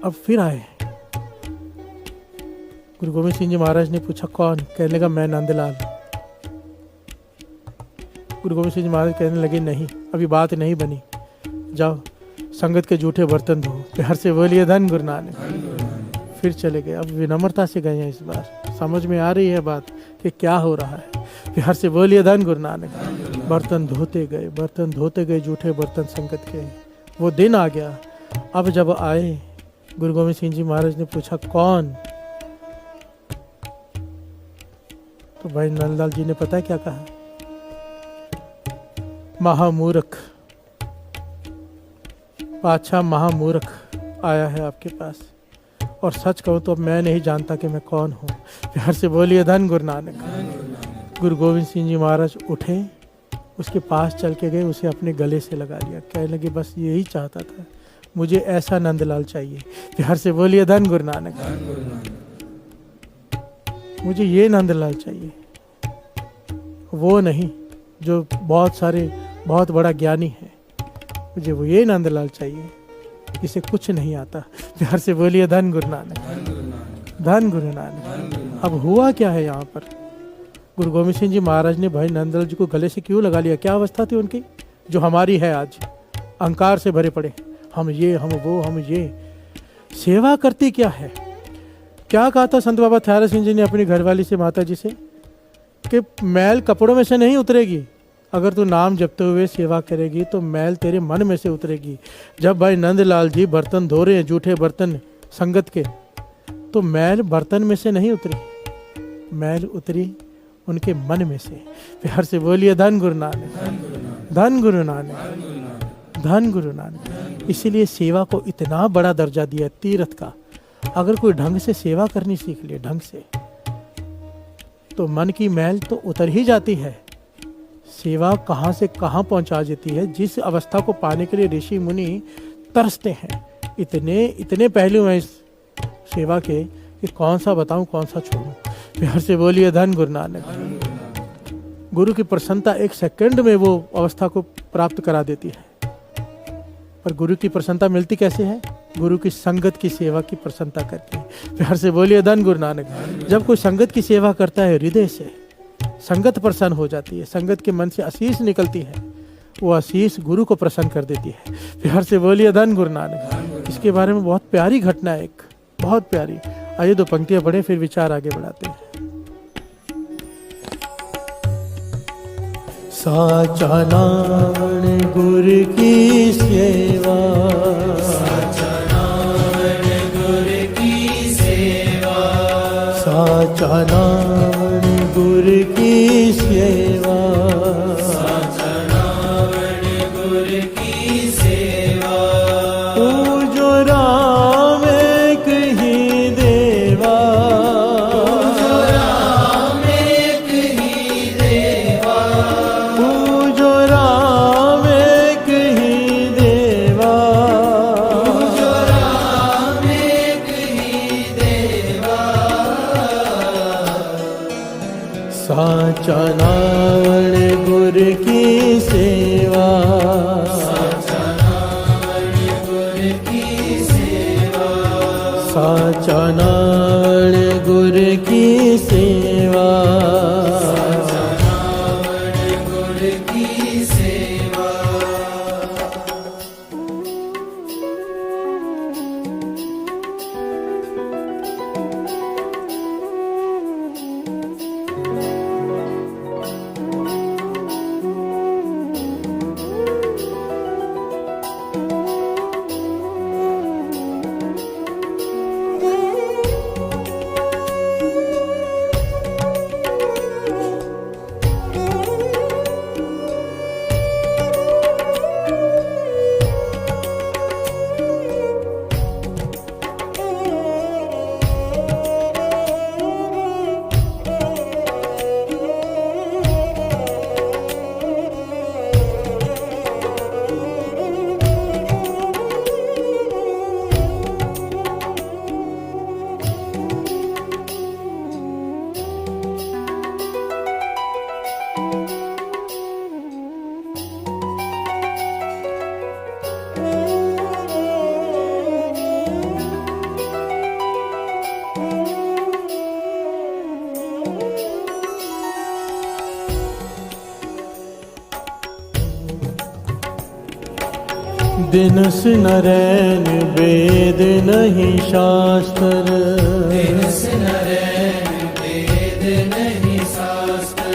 अब फिर आए। गुरु गोविंद सिंह जी महाराज ने पूछा कौन? कहने लगा मैं नंदलाल। गुरु गोविंद सिंह जी महाराज कहने लगे नहीं, अभी बात नहीं बनी, जाओ संगत के जूठे बर्तन धो। प्यार से बोलिए धन गुरु नानक। फिर चले गए। अब विनम्रता से गए हैं, इस बार समझ में आ रही है बात कि क्या हो रहा है। प्यार से बोलिए धन गुरु नानक। बर्तन धोते गए, बर्तन धोते गए, जूठे बर्तन संगत के। वो दिन आ गया। अब जब आए गुरु गोविंद सिंह जी महाराज ने पूछा कौन? तो भाई नंदलाल जी ने पता है क्या कहा? महामूर्ख, पातशाह महामूर्ख आया है आपके पास, और सच कहूँ तो मैं नहीं जानता कि मैं कौन हूँ। प्यार से बोलिए धन गुरु नानक। गुरु गोविंद सिंह जी महाराज उठे, उसके पास चल के गए, उसे अपने गले से लगा लिया। कहने लगे बस यही चाहता था, मुझे ऐसा नंदलाल चाहिए। प्यार से बोलिए धन गुरु नानक। मुझे ये नंदलाल चाहिए, वो नहीं जो बहुत बड़ा ज्ञानी है। मुझे वो ये नंदलाल चाहिए जिसे कुछ नहीं आता। प्यार से बोलिए धन गुरु नानक। धन गुरु नानक। अब हुआ क्या है यहाँ पर? गुरु गोविंद सिंह जी महाराज ने भाई नंदलाल जी को गले से क्यों लगा लिया? क्या अवस्था थी उनकी जो हमारी है आज? अहंकार से भरे पड़े, हम ये, हम वो, हम ये। सेवा करती क्या है? क्या कहा था संत बाबा थयारा सिंह जी ने अपनी घरवाली से, माता जी से, कि मैल कपड़ों में से नहीं उतरेगी, अगर तू नाम जपते हुए सेवा करेगी तो मैल तेरे मन में से उतरेगी। जब भाई नंदलाल जी बर्तन धो रहे हैं, जूठे बर्तन संगत के, तो मैल बर्तन में से नहीं उतरी, मैल उतरी उनके मन में से। प्यार से बोलिए धन गुरु नानक। धन गुरु नानक। धन गुरु नानक। इसीलिए सेवा को इतना बड़ा दर्जा दिया तीर्थ का। अगर कोई ढंग से सेवा करनी सीख ले, ढंग से, तो मन की मैल तो उतर ही जाती है। सेवा कहाँ से कहाँ पहुँचा देती है। जिस अवस्था को पाने के लिए ऋषि मुनि तरसते हैं, इतने पहलू हैं इस सेवा के कि कौन सा बताऊं, कौन सा छोड़ूं। प्यार से बोलिए धन गुरु नानक। गुरु की प्रसन्नता 1 सेकंड में वो अवस्था को प्राप्त करा देती है। पर गुरु की प्रसन्नता मिलती कैसे है? गुरु की संगत की सेवा की प्रसन्नता करके। प्यार से बोलिए धन गुरु नानक। जब कोई संगत की सेवा करता है हृदय से, संगत प्रसन्न हो जाती है, संगत के मन से आशीष निकलती है, वो आशीष गुरु को प्रसन्न कर देती है। प्यार से बोलिए धन गुरु नानक। इसके बारे में बहुत प्यारी घटना है, एक बहुत प्यारी। आइए 2 पंक्तियां पढ़े, फिर विचार आगे बढ़ाते हैं। साचा नाम गुरु की सेवा, साचा नाम गुरु की सेवा, साचा नाम गुरु की सेवा, साचा नाम गुरु की सेवा। पूजो राम एक ही देवा, पूजो राम एक ही देवा, पूजो राम एक ही देवा, पूजो राम एक ही देवा। साचा नाम गुरु की सेवा, साचा नाम गुरु की सेवा, साचा नाम गुरु की सेवा, साचा नाम गुरु की सेवा। दिनस नरैन वेद नहीं शास्त्र, दिनस नरैन वेद नहीं शास्त्र,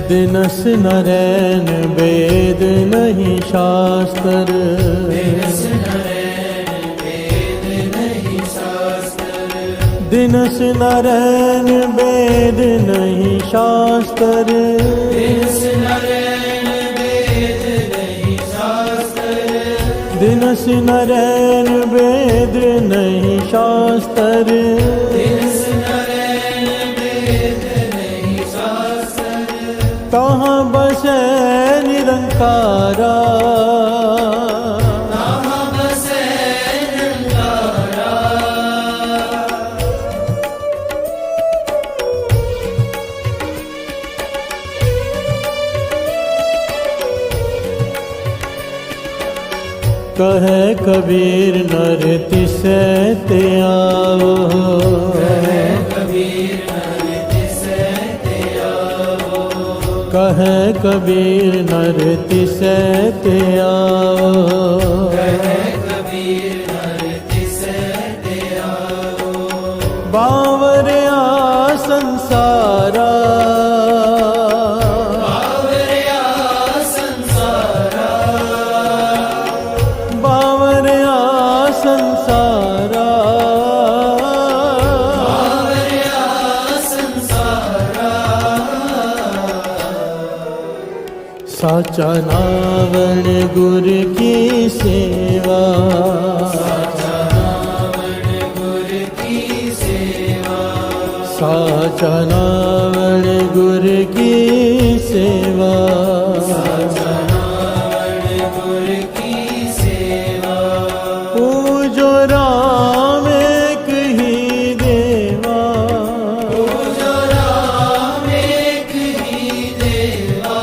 दिनस नरैन वेद नहीं शास्त्र, दिनस नरैन वेद नहीं शास्त्र, दिनस नरैन वेद नहीं शास्त्र, दिनस नरैन वेद नहीं शास्त्र, दिनस नरैन वेद नहीं शास्त्र, दिनस नरैन वेद नहीं शास्त्र, कहाँ बसे निरंकारा, कहाँ बसे निरंकारा, कहे कबीर नर तिसै ते आवो, कबीर नर तिसै ते आवो, कहे कबीर नर तिसै ते आवो, कबीर नर तिसै ते आवो, बावरिया संसारा, बावरिया संसारा, बावरिया संसारा, बावरिया संसारा, साचा नावण गुर की सेवा, नावण गुर की सेवा, साचा नावण गुर की सेवा, नावण गुर की सेवा, पूजो राम एक ही देवा, पूजो राम एक ही देवा,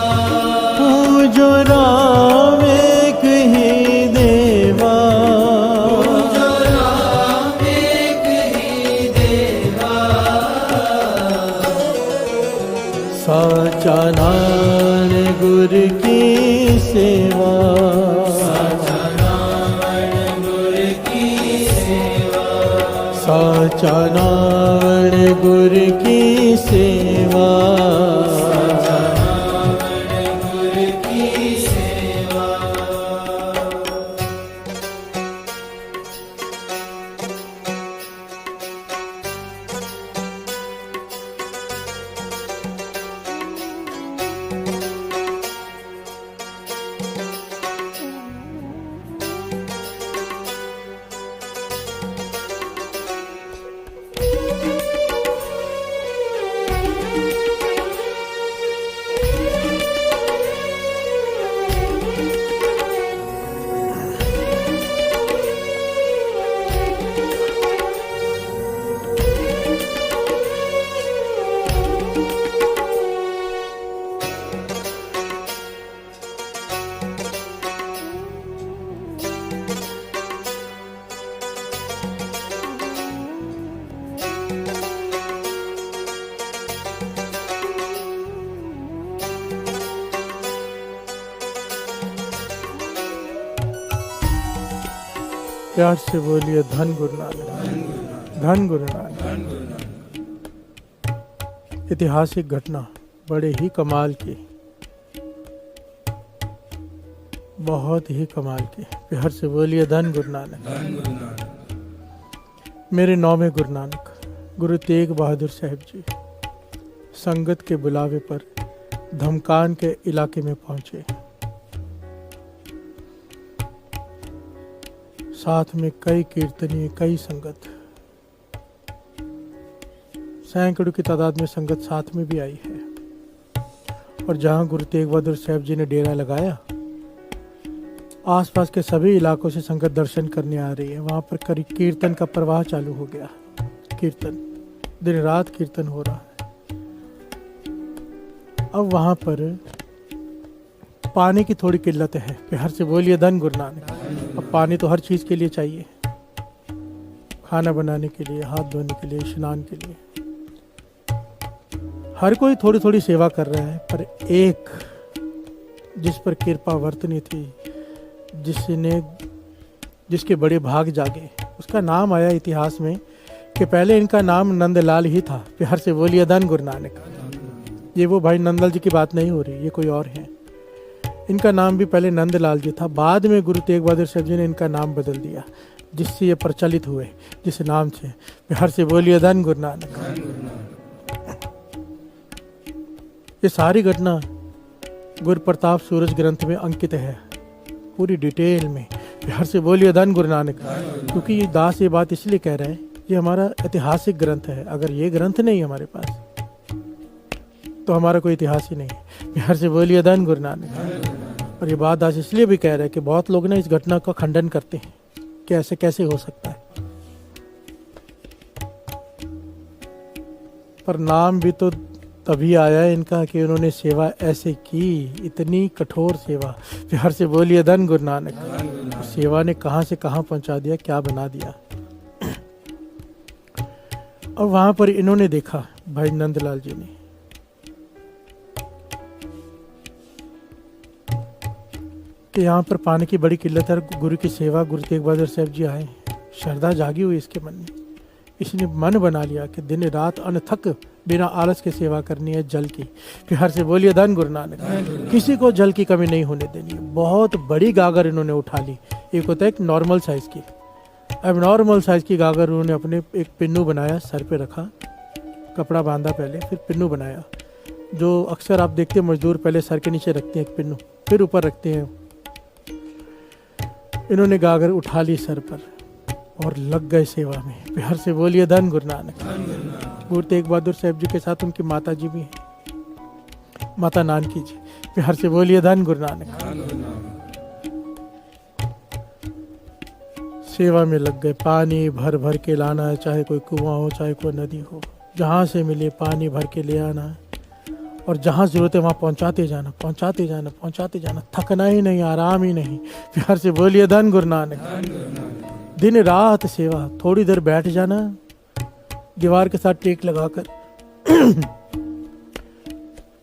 पूजो राम एक ही देवा, पूजो राम एक ही देवा, साचा नारायण गुर की सेवा, नावण गुर की सेवा, साचा नारायण गुर की सेवा, नावण गुर की सेवा, प्यार से बोलिए धन गुरु नानक, धन गुरु नानक। ऐतिहासिक घटना बड़े ही कमाल की, बहुत ही कमाल की। प्यार से बोलिए धन गुरु नानक। मेरे 9वें गुरु नानक गुरु तेग बहादुर साहब जी संगत के बुलावे पर धमकान के इलाके में पहुंचे। साथ में कई कीर्तनीय, कई संगत, सैकड़ों की तादाद में संगत साथ में भी आई है। और जहां गुरु तेग बहादुर साहब जी ने डेरा लगाया, आसपास के सभी इलाकों से संगत दर्शन करने आ रही है। वहां पर कीर्तन का प्रवाह चालू हो गया। कीर्तन दिन रात कीर्तन हो रहा है। अब वहां पर पानी की थोड़ी किल्लत है। प्यार से बोलिए धन गुरु नानक। अब पानी तो हर चीज के लिए चाहिए, खाना बनाने के लिए, हाथ धोने के लिए, स्नान के लिए। हर कोई थोड़ी थोड़ी सेवा कर रहा है, पर एक जिस पर कृपा वर्तनी थी जिसके बड़े भाग जागे। उसका नाम आया इतिहास में कि पहले इनका नाम नंदलाल ही था। प्यार से बोलिए धन गुरु नानक। ये वो भाई नंदलाल जी की बात नहीं हो रही, ये कोई और है। इनका नाम भी पहले नंदलाल जी था, बाद में गुरु तेग बहादुर साहब जी ने इनका नाम बदल दिया, जिससे ये प्रचलित हुए जिस नाम से। प्यार से बोलिए धन गुरु नानक। ये सारी घटना गुरु प्रताप सूरज ग्रंथ में अंकित है, पूरी डिटेल में। प्यार से बोलिए धन गुरु नानक। क्योंकि ये दास ये बात इसलिए कह रहे हैं, ये हमारा ऐतिहासिक ग्रंथ है। अगर ये ग्रंथ नहीं है हमारे पास तो हमारा कोई इतिहास ही नहीं है। प्यार से बोलिए धन गुरु नानक। और ये बात दास इसलिए भी कह रहे हैं कि बहुत लोग ना इस घटना का खंडन करते हैं कि ऐसे कैसे हो सकता है, पर नाम भी तो तभी आया है इनका कि उन्होंने सेवा ऐसे की, इतनी कठोर सेवा। प्यार से बोलिए धन गुरु नानक। सेवा ने कहां से कहां पहुंचा दिया, क्या बना दिया। और वहां पर इन्होंने देखा, भाई नंदलाल जी ने, कि यहाँ पर पानी की बड़ी किल्लत है। गुरु की सेवा, गुरु तेग बहादुर साहब जी आए, श्रद्धा जागी हुई इसके मन में। इसने मन बना लिया कि दिन रात अनथक बिना आलस के सेवा करनी है जल की। प्यार से बोलिए धन गुरु नानक। किसी को जल की कमी नहीं होने देनी। बहुत बड़ी गागर इन्होंने उठा ली। एक होता है एक नॉर्मल साइज की, अब नॉर्मल साइज की गागर उन्होंने अपने एक पिन्नू बनाया, सर पे रखा, कपड़ा बांधा पहले, फिर पिन्नू बनाया। जो अक्सर आप देखते हैं मजदूर पहले सर के नीचे रखते हैं एक पिन्नू, फिर ऊपर रखते हैं। इन्होंने गागर उठा ली सर पर और लग गए सेवा में। प्यार से बोलिए धन गुरु नानक। गुरु तेग बहादुर साहब जी के साथ उनकी माता जी भी हैं, माता नानकी जी। प्यार से बोलिए धन गुरु नानक। सेवा में लग गए। पानी भर भर के लाना है, चाहे कोई कुआं हो चाहे कोई नदी हो, जहाँ से मिले पानी भर के ले आना है। और जहाँ जरूरत है वहाँ पहुँचाते जाना, पहुँचाते जाना, पहुँचाते जाना। थकना ही नहीं, आराम ही नहीं। प्यार से बोलिए धन गुरु नानक। दिन रात सेवा। थोड़ी देर बैठ जाना, दीवार के साथ टेक लगाकर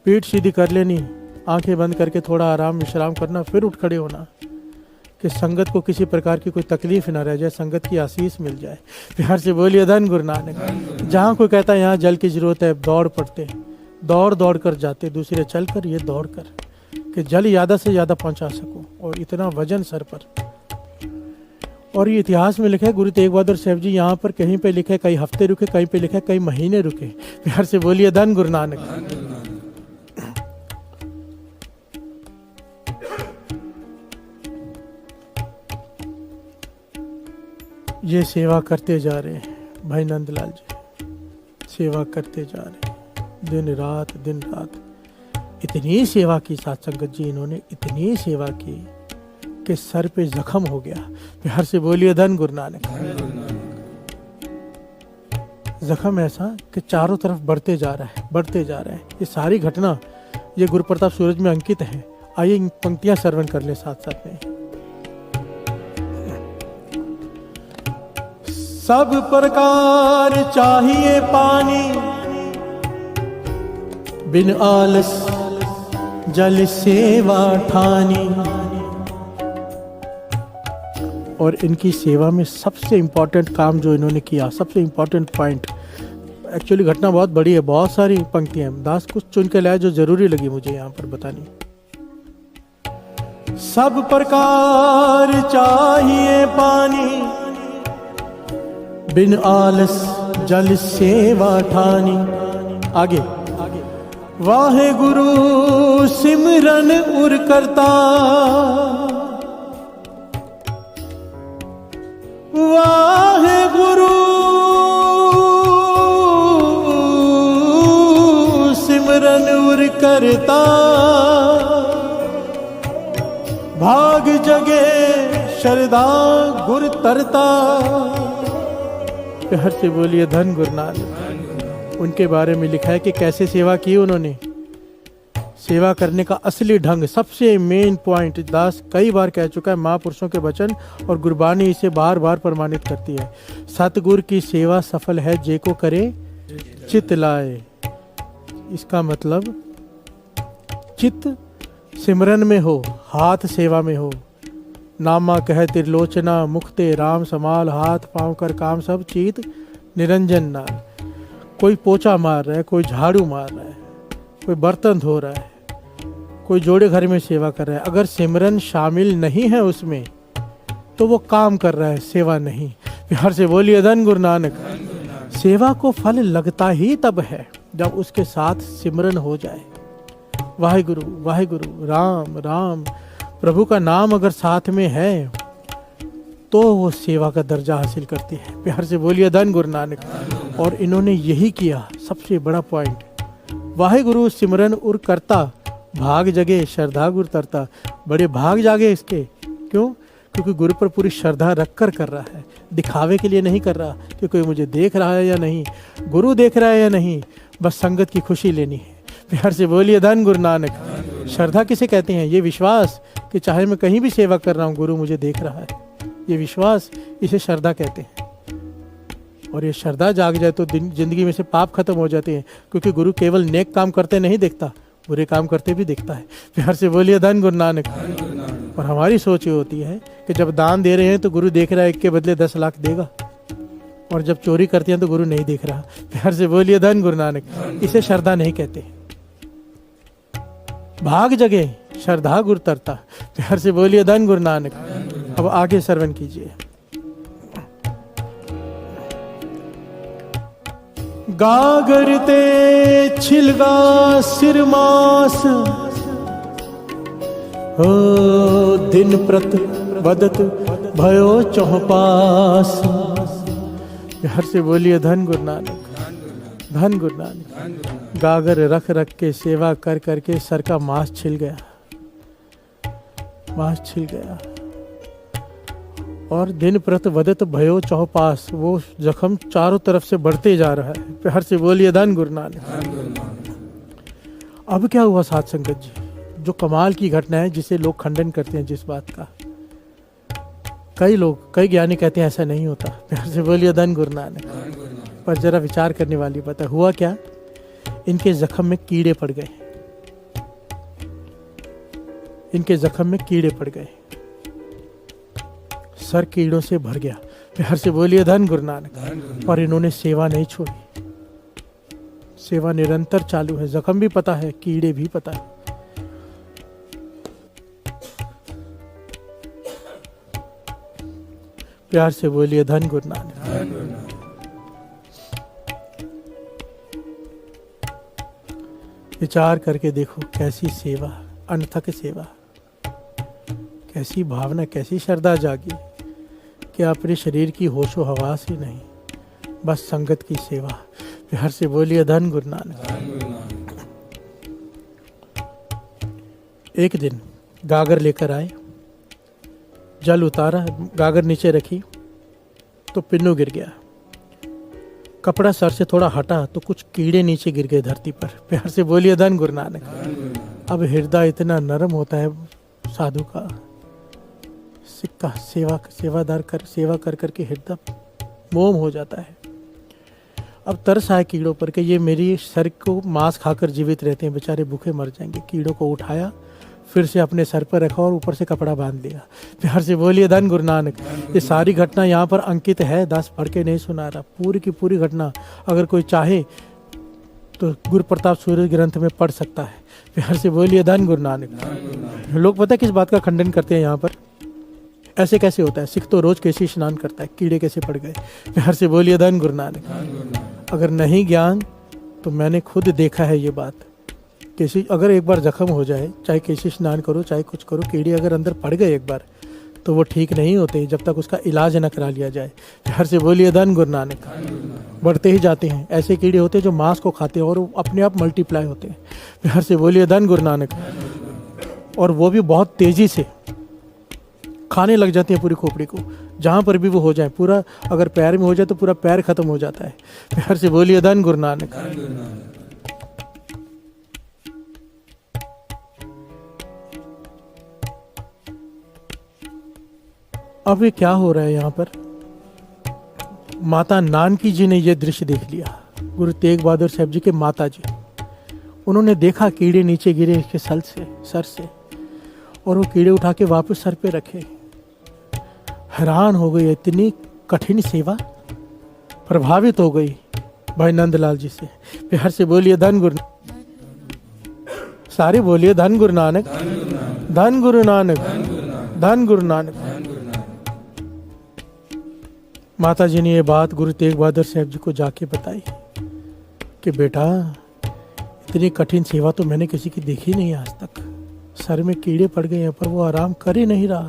पीठ सीधी कर लेनी, आंखें बंद करके थोड़ा आराम विश्राम करना, फिर उठ खड़े होना कि संगत को किसी प्रकार की कोई तकलीफ ना रह जाए, संगत की आशीष मिल जाए। प्यार से बोलिए धन गुरु नानक। जहाँ कोई कहता है यहाँ जल की जरूरत है, दौड़ पड़ते, दौड़ दौड़ कर जाते, दूसरे चल कर, ये दौड़ कर कि जल ज़्यादा से ज़्यादा पहुँचा सकूँ, और इतना वजन सर पर। और ये इतिहास में लिखा है, गुरु तेग बहादुर साहब जी यहाँ पर कहीं पे लिखे कई हफ्ते रुके, कहीं पे लिखा है कई महीने रुके। प्यार से बोलिए धन गुरु नानक। ये सेवा करते जा रहे हैं भाई नंदलाल जी, सेवा करते जा रहे हैं दिन रात दिन रात। इतनी सेवा की साथ संगत जी, इन्होंने इतनी सेवा की कि सर पे जख्म हो गया। प्यार से बोलिए धन गुरु नानक। जख्म ऐसा कि चारों तरफ बढ़ते जा रहा है, बढ़ते जा रहा है। ये सारी घटना ये गुरु प्रताप सूरज में अंकित है। आइए इन पंक्तियां श्रवण कर ले साथ साथ में। सब प्रकार चाहिए पानी, बिन आलस जल सेवा ठानी। और इनकी सेवा में सबसे इम्पोर्टेंट काम जो इन्होंने किया, सबसे इम्पोर्टेंट पॉइंट, एक्चुअली घटना बहुत बड़ी है, बहुत सारी पंक्तियां हैं, दास कुछ चुन के लाया जो जरूरी लगी मुझे यहाँ पर बतानी। सब प्रकार चाहिए पानी, बिन आलस जल सेवा ठानी। आगे वाहे गुरु सिमरन उर करता, वाहे गुरु सिमरन उर करता, भाग जगे शरदा गुर तरता। प्यार से बोलिए धन गुरु नानक। उनके बारे में लिखा है कि कैसे सेवा की उन्होंने। सेवा करने का असली ढंग, सबसे मेन पॉइंट, दास कई बार कह चुका है, महापुरुषों के वचन और गुरबानी इसे बार बार प्रमाणित करती है। सतगुरु की सेवा सफल है जे को करे चित लाए। इसका मतलब चित्त सिमरन में हो, हाथ सेवा में हो, नामा कह त्रिलोचना, मुखते राम समाल, हाथ पाँव कर काम सब चीत निरंजन नाल। कोई पोछा मार रहा है, कोई झाड़ू मार रहा है, कोई बर्तन धो रहा है, कोई जोड़े घर में सेवा कर रहा है। अगर सिमरन शामिल नहीं है उसमें तो वो काम कर रहा है, सेवा नहीं। प्यार से बोलिए धन गुरु नानक। सेवा को फल लगता ही तब है जब उसके साथ सिमरन हो जाए। वाहिगुरु वाहिगुरु, राम राम, प्रभु का नाम अगर साथ में है तो वो सेवा का दर्जा हासिल करती है। प्यार से बोलिए धन गुरु नानक। और इन्होंने यही किया, सबसे बड़ा पॉइंट। वाहिगुरु सिमरन उर करता, भाग जगे श्रद्धा गुर तरता। बड़े भाग जागे इसके। क्यों? क्योंकि गुरु पर पूरी श्रद्धा रख कर रहा है, दिखावे के लिए नहीं कर रहा कि कोई मुझे देख रहा है या नहीं, गुरु देख रहा है या नहीं, बस संगत की खुशी लेनी है। प्यार से बोलिए धन गुरु नानक। श्रद्धा किसे कहते हैं? ये विश्वास कि चाहे मैं कहीं भी सेवा कर रहा हूँ गुरु मुझे देख रहा है, ये विश्वास, इसे श्रद्धा कहते हैं। और ये श्रद्धा जाग जाए तो जिंदगी में से पाप खत्म हो जाते हैं, क्योंकि गुरु केवल नेक काम करते नहीं देखता, बुरे काम करते भी देखता है। प्यार से बोलिए धन गुरु नानक। और हमारी सोच ये होती है कि जब दान दे रहे हैं तो गुरु देख रहा है, एक के बदले 10 लाख देगा, और जब चोरी करते हैं तो गुरु नहीं देख रहा। प्यार से बोलिए धन गुरु नानक। इसे श्रद्धा नहीं कहते। भाग जगे श्रद्धा गुरु तरता। प्यार से बोलिए धन गुरु नानक। अब आगे श्रवण कीजिए। गागरते छिलगा सिरमास, हो दिन प्रत बदत भयो चौपास। प्यार से बोलिए धन गुरु नानक, धन गुरु नानक। गागर रख रख के सेवा कर करके सर का मांस छिल गया, मांस छिल गया। और दिन प्रत वदत भयो चौपास, वो जख्म चारों तरफ से बढ़ते जा रहा है। प्यार से बोलिए धन गुरु नानक। अब क्या हुआ साध संगत जी? जो कमाल की घटना है जिसे लोग खंडन करते हैं जिस बात का, कई लोग, कई ज्ञानी कहते हैं ऐसा नहीं होता। प्यार से बोलिए धन गुरु नानक। पर जरा विचार करने वाली बात है। हुआ क्या? इनके जख्म में कीड़े पड़ गए, इनके जख्म में कीड़े पड़ गए, सर कीड़ों से भर गया। प्यार से बोलिए धन गुरु नानक। और इन्होंने सेवा नहीं छोड़ी, सेवा निरंतर चालू है। जख्म भी पता है, कीड़े भी पता है। प्यार से बोलिए धन गुरु नानक। विचार करके देखो कैसी सेवा, अनथक सेवा, कैसी भावना, कैसी श्रद्धा जागी कि अपने शरीर की होशो हवास ही नहीं, बस संगत की सेवा। प्यार से बोलिए धन गुरु नानक। एक दिन गागर लेकर आए, जल उतारा, गागर नीचे रखी तो पिन्नू गिर गया। कपड़ा सर से थोड़ा हटा तो कुछ कीड़े नीचे गिर गए धरती पर। प्यार से बोलिए धन गुरु नानक। अब हृदय इतना नरम होता है साधु का, सिक्का सेवादार कर सेवा कर करके हृदय मोम हो जाता है। अब तरस आए कीड़ों पर कि ये मेरी सर को मांस खाकर जीवित रहते हैं, बेचारे भूखे मर जाएंगे। कीड़ों को उठाया, फिर से अपने सर पर रखा और ऊपर से कपड़ा बांध लिया। प्यार से बोलिए धन गुरु नानक। ये सारी घटना यहाँ पर अंकित है, दास पढ़ के नहीं सुना रहा, पूरी की पूरी घटना अगर कोई चाहे तो गुरु प्रताप सूर्य ग्रंथ में पढ़ सकता है। प्यार से बोलिए धन गुरु नानक। लोग पता है किस बात का खंडन करते हैं यहाँ पर? ऐसे कैसे होता है? सिख तो रोज कैसे स्नान करता है, कीड़े कैसे पड़ गए? प्यार से बोलिए धन गुरु नानक। अगर नहीं ज्ञान तो मैंने खुद देखा है ये बात। कैसी अगर एक बार जख्म हो जाए, चाहे कैसे स्नान करो चाहे कुछ करो, कीड़े अगर अंदर पड़ गए एक बार तो वो ठीक नहीं होते जब तक उसका इलाज न करा लिया जाए। प्यार से बोलिए धन गुरु नानक। बढ़ते ही जाते हैं। ऐसे कीड़े होते हैं जो मांस को खाते हैं और वो अपने आप मल्टीप्लाई होते हैं। प्यार से बोलिए धन गुरु नानक। और वो भी बहुत तेजी से खाने लग जाते हैं पूरी खोपड़ी को, जहाँ पर भी वो हो जाए। पूरा अगर पैर में हो जाए तो पूरा पैर खत्म हो जाता है। प्यार से बोलिए धन गुरु नानक। अब ये क्या हो रहा है यहाँ पर? माता नानकी जी ने ये दृश्य देख लिया। गुरु तेग बहादुर साहब जी के माता जी, उन्होंने देखा कीड़े नीचे गिरे इसके सर से, और वो कीड़े उठा के वापस सर पे रखे। हैरान हो गई, इतनी कठिन सेवा, प्रभावित हो गई भाई नंदलाल जी से। प्यार से बोलिए धन गुरु, सारे बोलिए धन गुरु नानक, धन गुरु नानक, धन गुरु नानक। माता जी ने ये बात गुरु तेग बहादुर साहब जी को जाके बताई कि बेटा, इतनी कठिन सेवा तो मैंने किसी की देखी नहीं आज तक। सर में कीड़े पड़ गए हैं पर वो आराम कर ही नहीं रहा।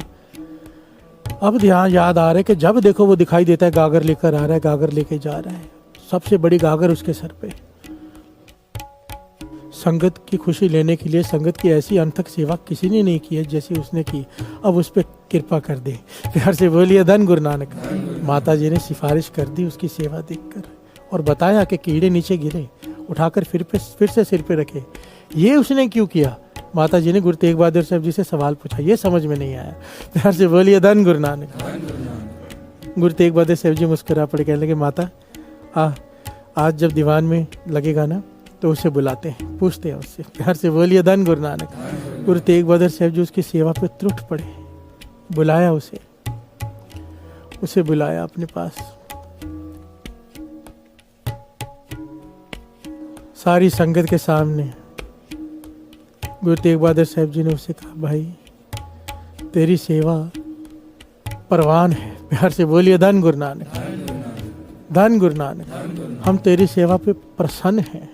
अब ध्यान याद आ रहा है कि जब देखो वो दिखाई देता है गागर लेकर आ रहा है, गागर लेके जा रहा है, सबसे बड़ी गागर उसके सर पे। संगत की खुशी लेने के लिए संगत की ऐसी अनथक सेवा किसी ने नहीं की है जैसी उसने की। अब उस पर कृपा कर दे। प्यार से बोलिए धन गुरु नानक। माता जी ने सिफारिश कर दी उसकी सेवा देखकर और बताया कि कीड़े नीचे गिरे, उठाकर फिर से सिर पे रखे। ये उसने क्यों किया? माता जी ने गुरु तेग बहादुर साहब जी से सवाल पूछा, ये समझ में नहीं आया। प्यार से बोलिए धन गुरु नानक। गुरु तेग बहादुर साहब जी मुस्कुरा पड़े, कहने लगे माता आज जब दीवान में लगेगा ना तो उसे बुलाते हैं, पूछते हैं उससे। प्यार से बोलिए धन गुरु नानक। गुरु तेग बहादुर साहब जी उसकी सेवा पे त्रुट पड़े, बुलाया उसे बुलाया अपने पास। सारी संगत के सामने गुरु तेग बहादुर साहब जी ने उसे कहा, भाई तेरी सेवा परवान है। प्यार से बोलिए धन गुरु नानक, धन गुरु नानक। हम तेरी सेवा पे प्रसन्न हैं,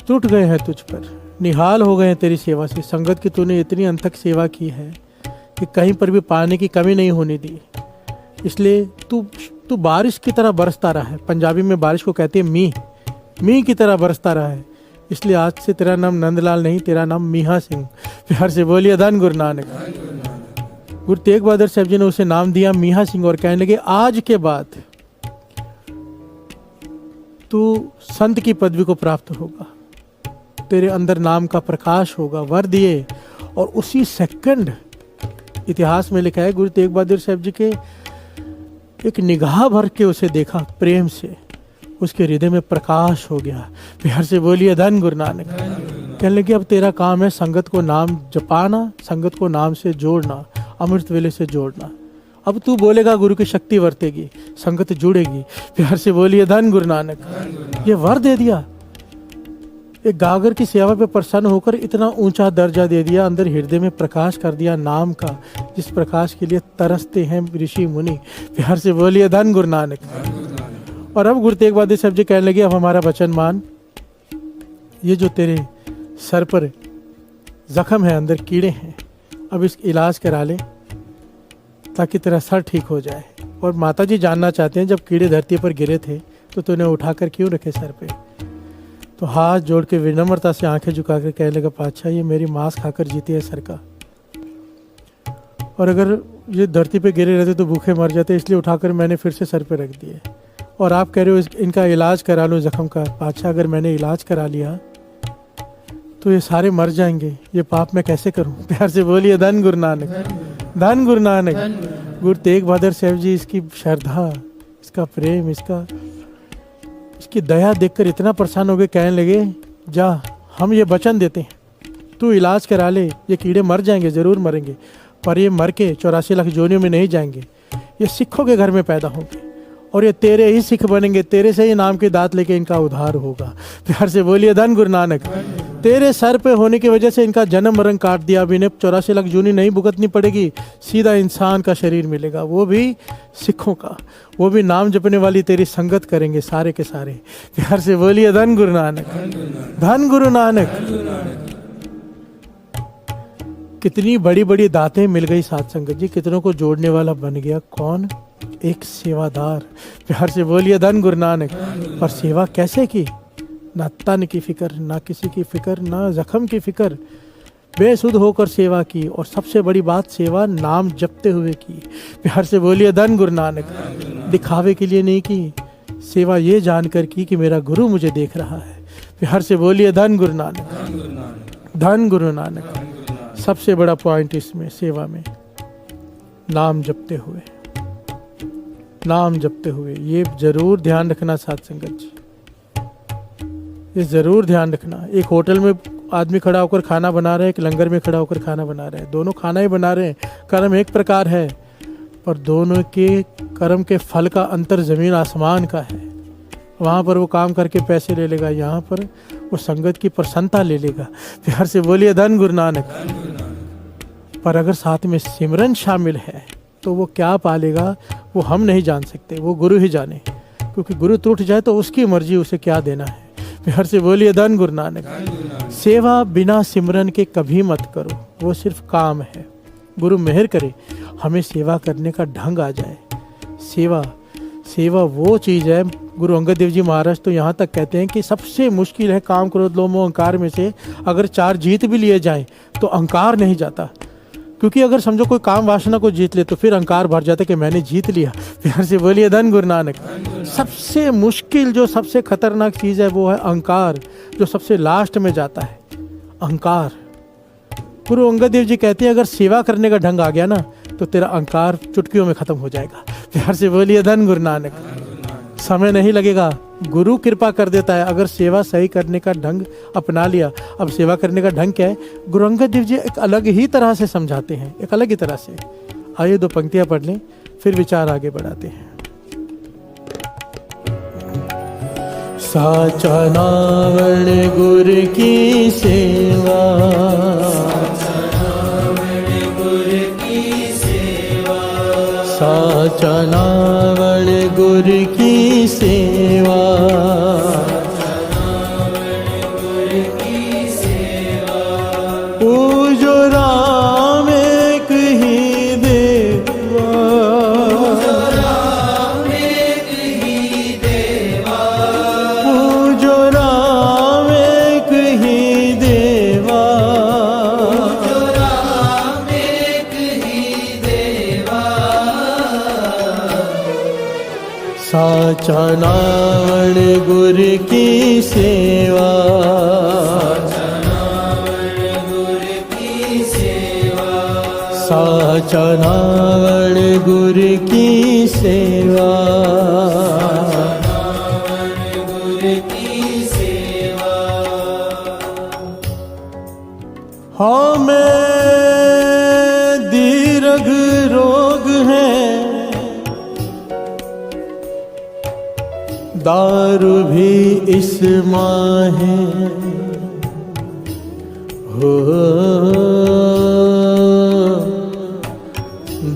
टूट गए हैं तुझ पर, निहाल हो गए हैं तेरी सेवा से। संगत की तूने इतनी अनथक सेवा की है कि कहीं पर भी पानी की कमी नहीं होने दी। इसलिए तू बारिश की तरह बरसता रहा है। पंजाबी में बारिश को कहते हैं मींह की तरह बरसता रहा है। इसलिए आज से तेरा नाम नंदलाल नहीं, तेरा नाम मीहा सिंह। प्यार से बोलिए धन गुरु नानक। गुरु तेग बहादुर साहब जी ने उसे नाम दिया मीहा सिंह और कहने लगे, आज के बाद तू संत की पदवी को प्राप्त होगा, तेरे अंदर नाम का प्रकाश होगा। वर दिए और उसी सेकंड इतिहास में लिखा है गुरु तेग बहादुर साहब जी के एक निगाह भर के उसे देखा प्रेम से, उसके हृदय में प्रकाश हो गया। प्यार से बोलिए धन गुरु नानक। कहने लगे अब तेरा काम है संगत को नाम जपाना, संगत को नाम से जोड़ना, अमृत वेले से जोड़ना। अब तू बोलेगा गुरु की शक्ति वर्तेगी, संगत जुड़ेगी। प्यार से बोलिए धन गुरु नानक। ये वर दे दिया, एक गागर की सेवा पे प्रसन्न होकर इतना ऊंचा दर्जा दे दिया, अंदर हृदय में प्रकाश कर दिया नाम का, जिस प्रकाश के लिए तरसते हैं ऋषि मुनि। प्यार से बोलिए धन गुरु नानक। और अब गुरु तेग बहादुर साहब जी कहने लगे, अब हमारा वचन मान, ये जो तेरे सर पर जख्म है, अंदर कीड़े हैं, अब इसका इलाज करा ले ताकि तेरा सर ठीक हो जाए। और माता जी जानना चाहते हैं, जब कीड़े धरती पर गिरे थे तो तूने उठाकर क्यों रखे सर पे? तो हाथ जोड़ के विनम्रता से आंखें झुकाकर कहने लगा, पातशाह ये मेरी मांस खाकर जीती है सर का, और अगर ये धरती पे गिरे रहते तो भूखे मर जाते, इसलिए उठाकर मैंने फिर से सर पे रख दिए। और आप कह रहे हो इनका इलाज करा लो जख्म का। पातशाह अगर मैंने इलाज करा लिया तो ये सारे मर जाएंगे, ये पाप मैं कैसे करूं? प्यार से बोलिए धन गुरु नानक, धन गुरु नानक। गुरु तेग बहादुर साहब जी इसकी श्रद्धा, इसका प्रेम, इसकी दया देखकर इतना प्रसन्न हो गए, कहने लगे, जा हम ये वचन देते हैं, तू इलाज करा ले, ये कीड़े मर जाएंगे, जरूर मरेंगे, पर ये मर के 84 लाख जोनियों में नहीं जाएंगे, ये सिखों के घर में पैदा होंगे और ये तेरे ही सिख बनेंगे, तेरे से ही नाम की दात लेके इनका उद्धार होगा। प्यार से बोलिए धन गुरु नानक। तेरे सर पे होने की वजह से इनका जन्म मरण काट दिया, अब इन्हें 84 लाख जूनी नहीं भुगतनी पड़ेगी, सीधा इंसान का शरीर मिलेगा, वो भी सिखों का, वो भी नाम जपने वाली तेरी संगत करेंगे सारे के सारे। प्यार से बोलिए धन गुरु नानक, धन गुरु नानक। कितनी बड़ी बड़ी दातें मिल गई साथ संगत जी, कितनों को जोड़ने वाला बन गया कौन? एक सेवादार। प्यार से बोलिए धन गुरु नानक। पर सेवा कैसे की? ना तन की फिक्र, ना किसी की फिक्र, ना जख्म की फिक्र, बेसुध होकर सेवा की। और सबसे बड़ी बात, सेवा नाम जपते हुए की। प्यार से बोलिए धन गुरु नानक। दिखावे के लिए नहीं की, सेवा ये जानकर की कि मेरा गुरु मुझे देख रहा है। प्यार से बोलिए धन गुरु नानक, धन गुरु नानक। सबसे बड़ा पॉइंट इसमें सेवा में नाम जपते हुए, नाम जपते हुए। ये जरूर ध्यान रखना साथ संगत जी, ये जरूर ध्यान रखना। एक होटल में आदमी खड़ा होकर खाना बना रहे हैं, एक लंगर में खड़ा होकर खाना बना रहे हैं, दोनों खाना ही बना रहे हैं, कर्म एक प्रकार है, पर दोनों के कर्म के फल का अंतर ज़मीन आसमान का है। वहाँ पर वो काम करके पैसे ले लेगा, यहाँ पर वो संगत की प्रसन्नता ले लेगा। प्यार से बोलिए धन गुरु नानक। पर अगर साथ में सिमरन शामिल है तो वो क्या पालेगा वो हम नहीं जान सकते, वो गुरु ही जाने, क्योंकि गुरु टूट जाए तो उसकी मर्जी, उसे क्या देना है। प्यार से बोलिए धन गुरु नानक। सेवा बिना सिमरन के कभी मत करो, वो सिर्फ काम है। गुरु मेहर करे हमें सेवा करने का ढंग आ जाए। सेवा वो चीज़ है, गुरु अंगद देव जी महाराज तो यहाँ तक कहते हैं कि सबसे मुश्किल है काम क्रोध लोभ मोह अहंकार में से अगर 4 जीत भी लिए जाएं तो अहंकार नहीं जाता। क्योंकि अगर समझो कोई काम वासना को जीत ले तो फिर अहंकार भर जाता है कि मैंने जीत लिया। प्यार से बोलिए धन गुरु नानक। सबसे मुश्किल जो सबसे खतरनाक चीज़ है वो है अहंकार, जो सबसे लास्ट में जाता है अहंकार। गुरु अंगद देव जी कहते हैं अगर सेवा करने का ढंग आ गया ना तो तेरा अहंकार चुटकियों में खत्म हो जाएगा। प्यार से बोलिए धन गुरु नानक। समय नहीं लगेगा, गुरु कृपा कर देता है। अगर सेवा सही करने का ढंग अपना लिया, अब सेवा करने का ढंग क्या है, गुरु अंगद देव जी एक अलग ही तरह से समझाते हैं, एक अलग ही तरह से। आइए 2 पंक्तियां पढ़ लें, फिर विचार आगे बढ़ाते हैं। साचा नावण गुरु की सेवा, साचा नावण गुरु की सेवा, पूजो राम एक ही देवा, पूजो राम एक ही देवा, साचा नावण गुरु की सेवा, साचा नावण गुरु की सेवा, हमें दीर्घ रोग है, दारू भी इस माहे हो,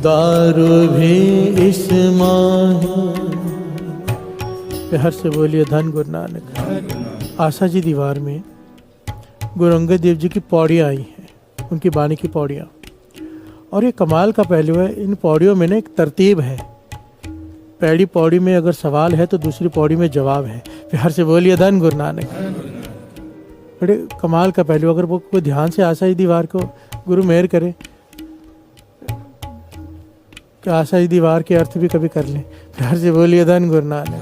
दारू भी इस माहे। प्यार से बोलिए धन गुरु नानक। आशा जी दीवार में गुरु अंगद देव जी की पौड़ियाँ आई हैं, उनकी बानी की पौड़ियाँ, और ये कमाल का पहलू है, इन पौड़ियों में ना एक तरतीब है। पहली पौड़ी में अगर सवाल है तो दूसरी पौड़ी में जवाब है। प्यार से बोलिए धन गुरु नानक। बड़े कमाल का पहलू, अगर वो कोई ध्यान से आशा ही दीवार को गुरु मेहर करे कि आशा ही दीवार के अर्थ भी कभी कर लें। प्यार से बोलिए धन गुरु नानक।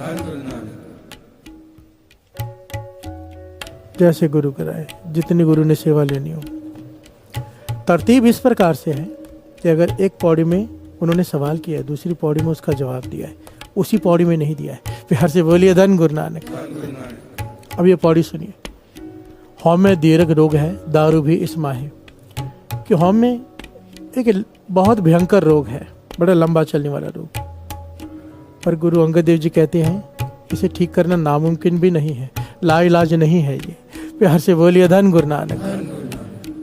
जैसे गुरु कराए, जितनी गुरु ने सेवा लेनी हो। तरतीब इस प्रकार से है कि अगर एक पौड़ी में उन्होंने सवाल किया है, दूसरी पौड़ी में उसका जवाब दिया है, उसी पौड़ी में नहीं दिया है। प्यार से बोलिए धन गुरु नानक। अब ये पौड़ी सुनिए। हौम में दीर्घ रोग है, दारू भी इस माहे। कि हौम में एक बहुत भयंकर रोग है, बड़ा लंबा चलने वाला रोग, पर गुरु अंगद देव जी कहते हैं इसे ठीक करना नामुमकिन भी नहीं है, लाइलाज नहीं है ये। प्यार से बोलिए धन गुरु नानक।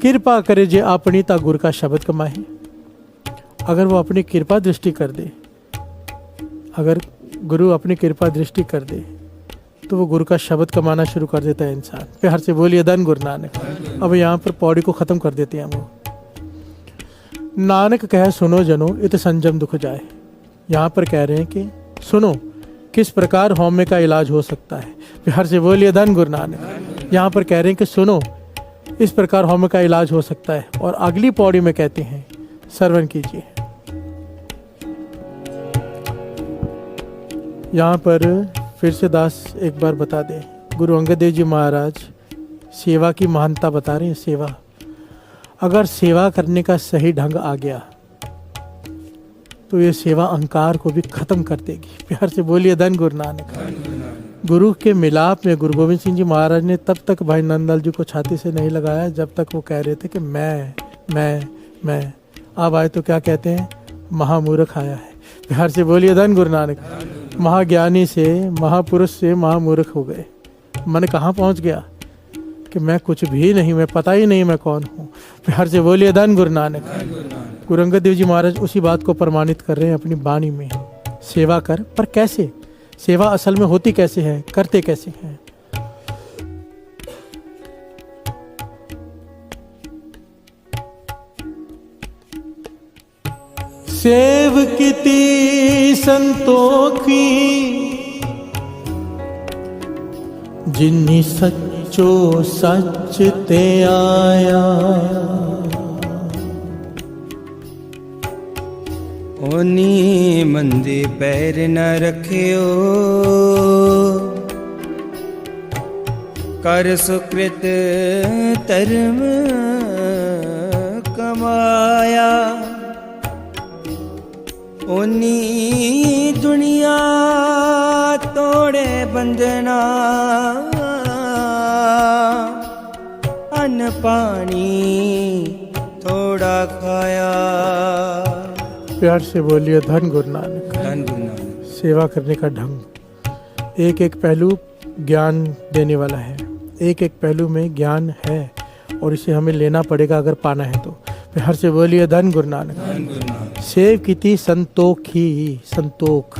कृपा करे जे अपनी ता गुरु का शब्द कमाए। अगर वो अपनी कृपा दृष्टि कर दे, अगर गुरु अपनी कृपा दृष्टि कर दे तो वो गुरु का शब्द कमाना शुरू कर देता है इंसान। प्यार से बोलिए धन गुरु नानक। अब यहाँ पर पौड़ी को खत्म कर देते हैं वो। नानक कहे सुनो जनो इत संजम दुख जाए। यहाँ पर कह रहे हैं कि सुनो किस प्रकार हौमे का इलाज हो सकता है। प्यार से बोलिए धन गुरु नानक। यहाँ पर कह रहे हैं कि सुनो इस प्रकार हौमे का इलाज हो सकता है, और अगली पौड़ी में कहते हैं श्रवण कीजिए। यहाँ पर फिर से दास एक बार बता दें, गुरु अंगद देव जी महाराज सेवा की महानता बता रहे हैं। सेवा, अगर सेवा करने का सही ढंग आ गया तो ये सेवा अहंकार को भी खत्म कर देगी। प्यार से बोलिए धन गुरु नानक। गुरु के मिलाप में गुरु गोविंद सिंह जी महाराज ने तब तक भाई नंदलाल जी को छाती से नहीं लगाया जब तक वो कह रहे थे कि मैं। अब आए तो क्या कहते हैं, महामूर्ख आया है। बिहार से बोलिए धन गुरु नानक। महाज्ञानी से, महापुरुष से महामूर्ख हो गए। मन कहाँ पहुँच गया कि मैं कुछ भी नहीं, मैं पता ही नहीं मैं कौन हूँ। बिहार से बोलिए धन गुरु नानक। गुरु अंगद देव जी महाराज उसी बात को प्रमाणित कर रहे हैं अपनी वाणी में। सेवा कर, पर कैसे? सेवा असल में होती कैसे है, करते कैसे हैं? सेव किती संतोखी जिन्नी सच्चो सच ते आया। ओनी मंदे पैर न रखियो कर सुकृत धर्म कमाया। ओनी दुनिया तोड़े बंधना अन्न पानी थोड़ा खाया। प्यार से बोलिए धन गुरु नानक। धन गुरु नानक। सेवा करने का ढंग, एक एक पहलू ज्ञान देने वाला है। एक एक पहलू में ज्ञान है और इसे हमें लेना पड़ेगा अगर पाना है तो। प्यार से बोलिए धन गुरु नानक। धन गुरु नानक। सेव किती संतोखी, संतोख,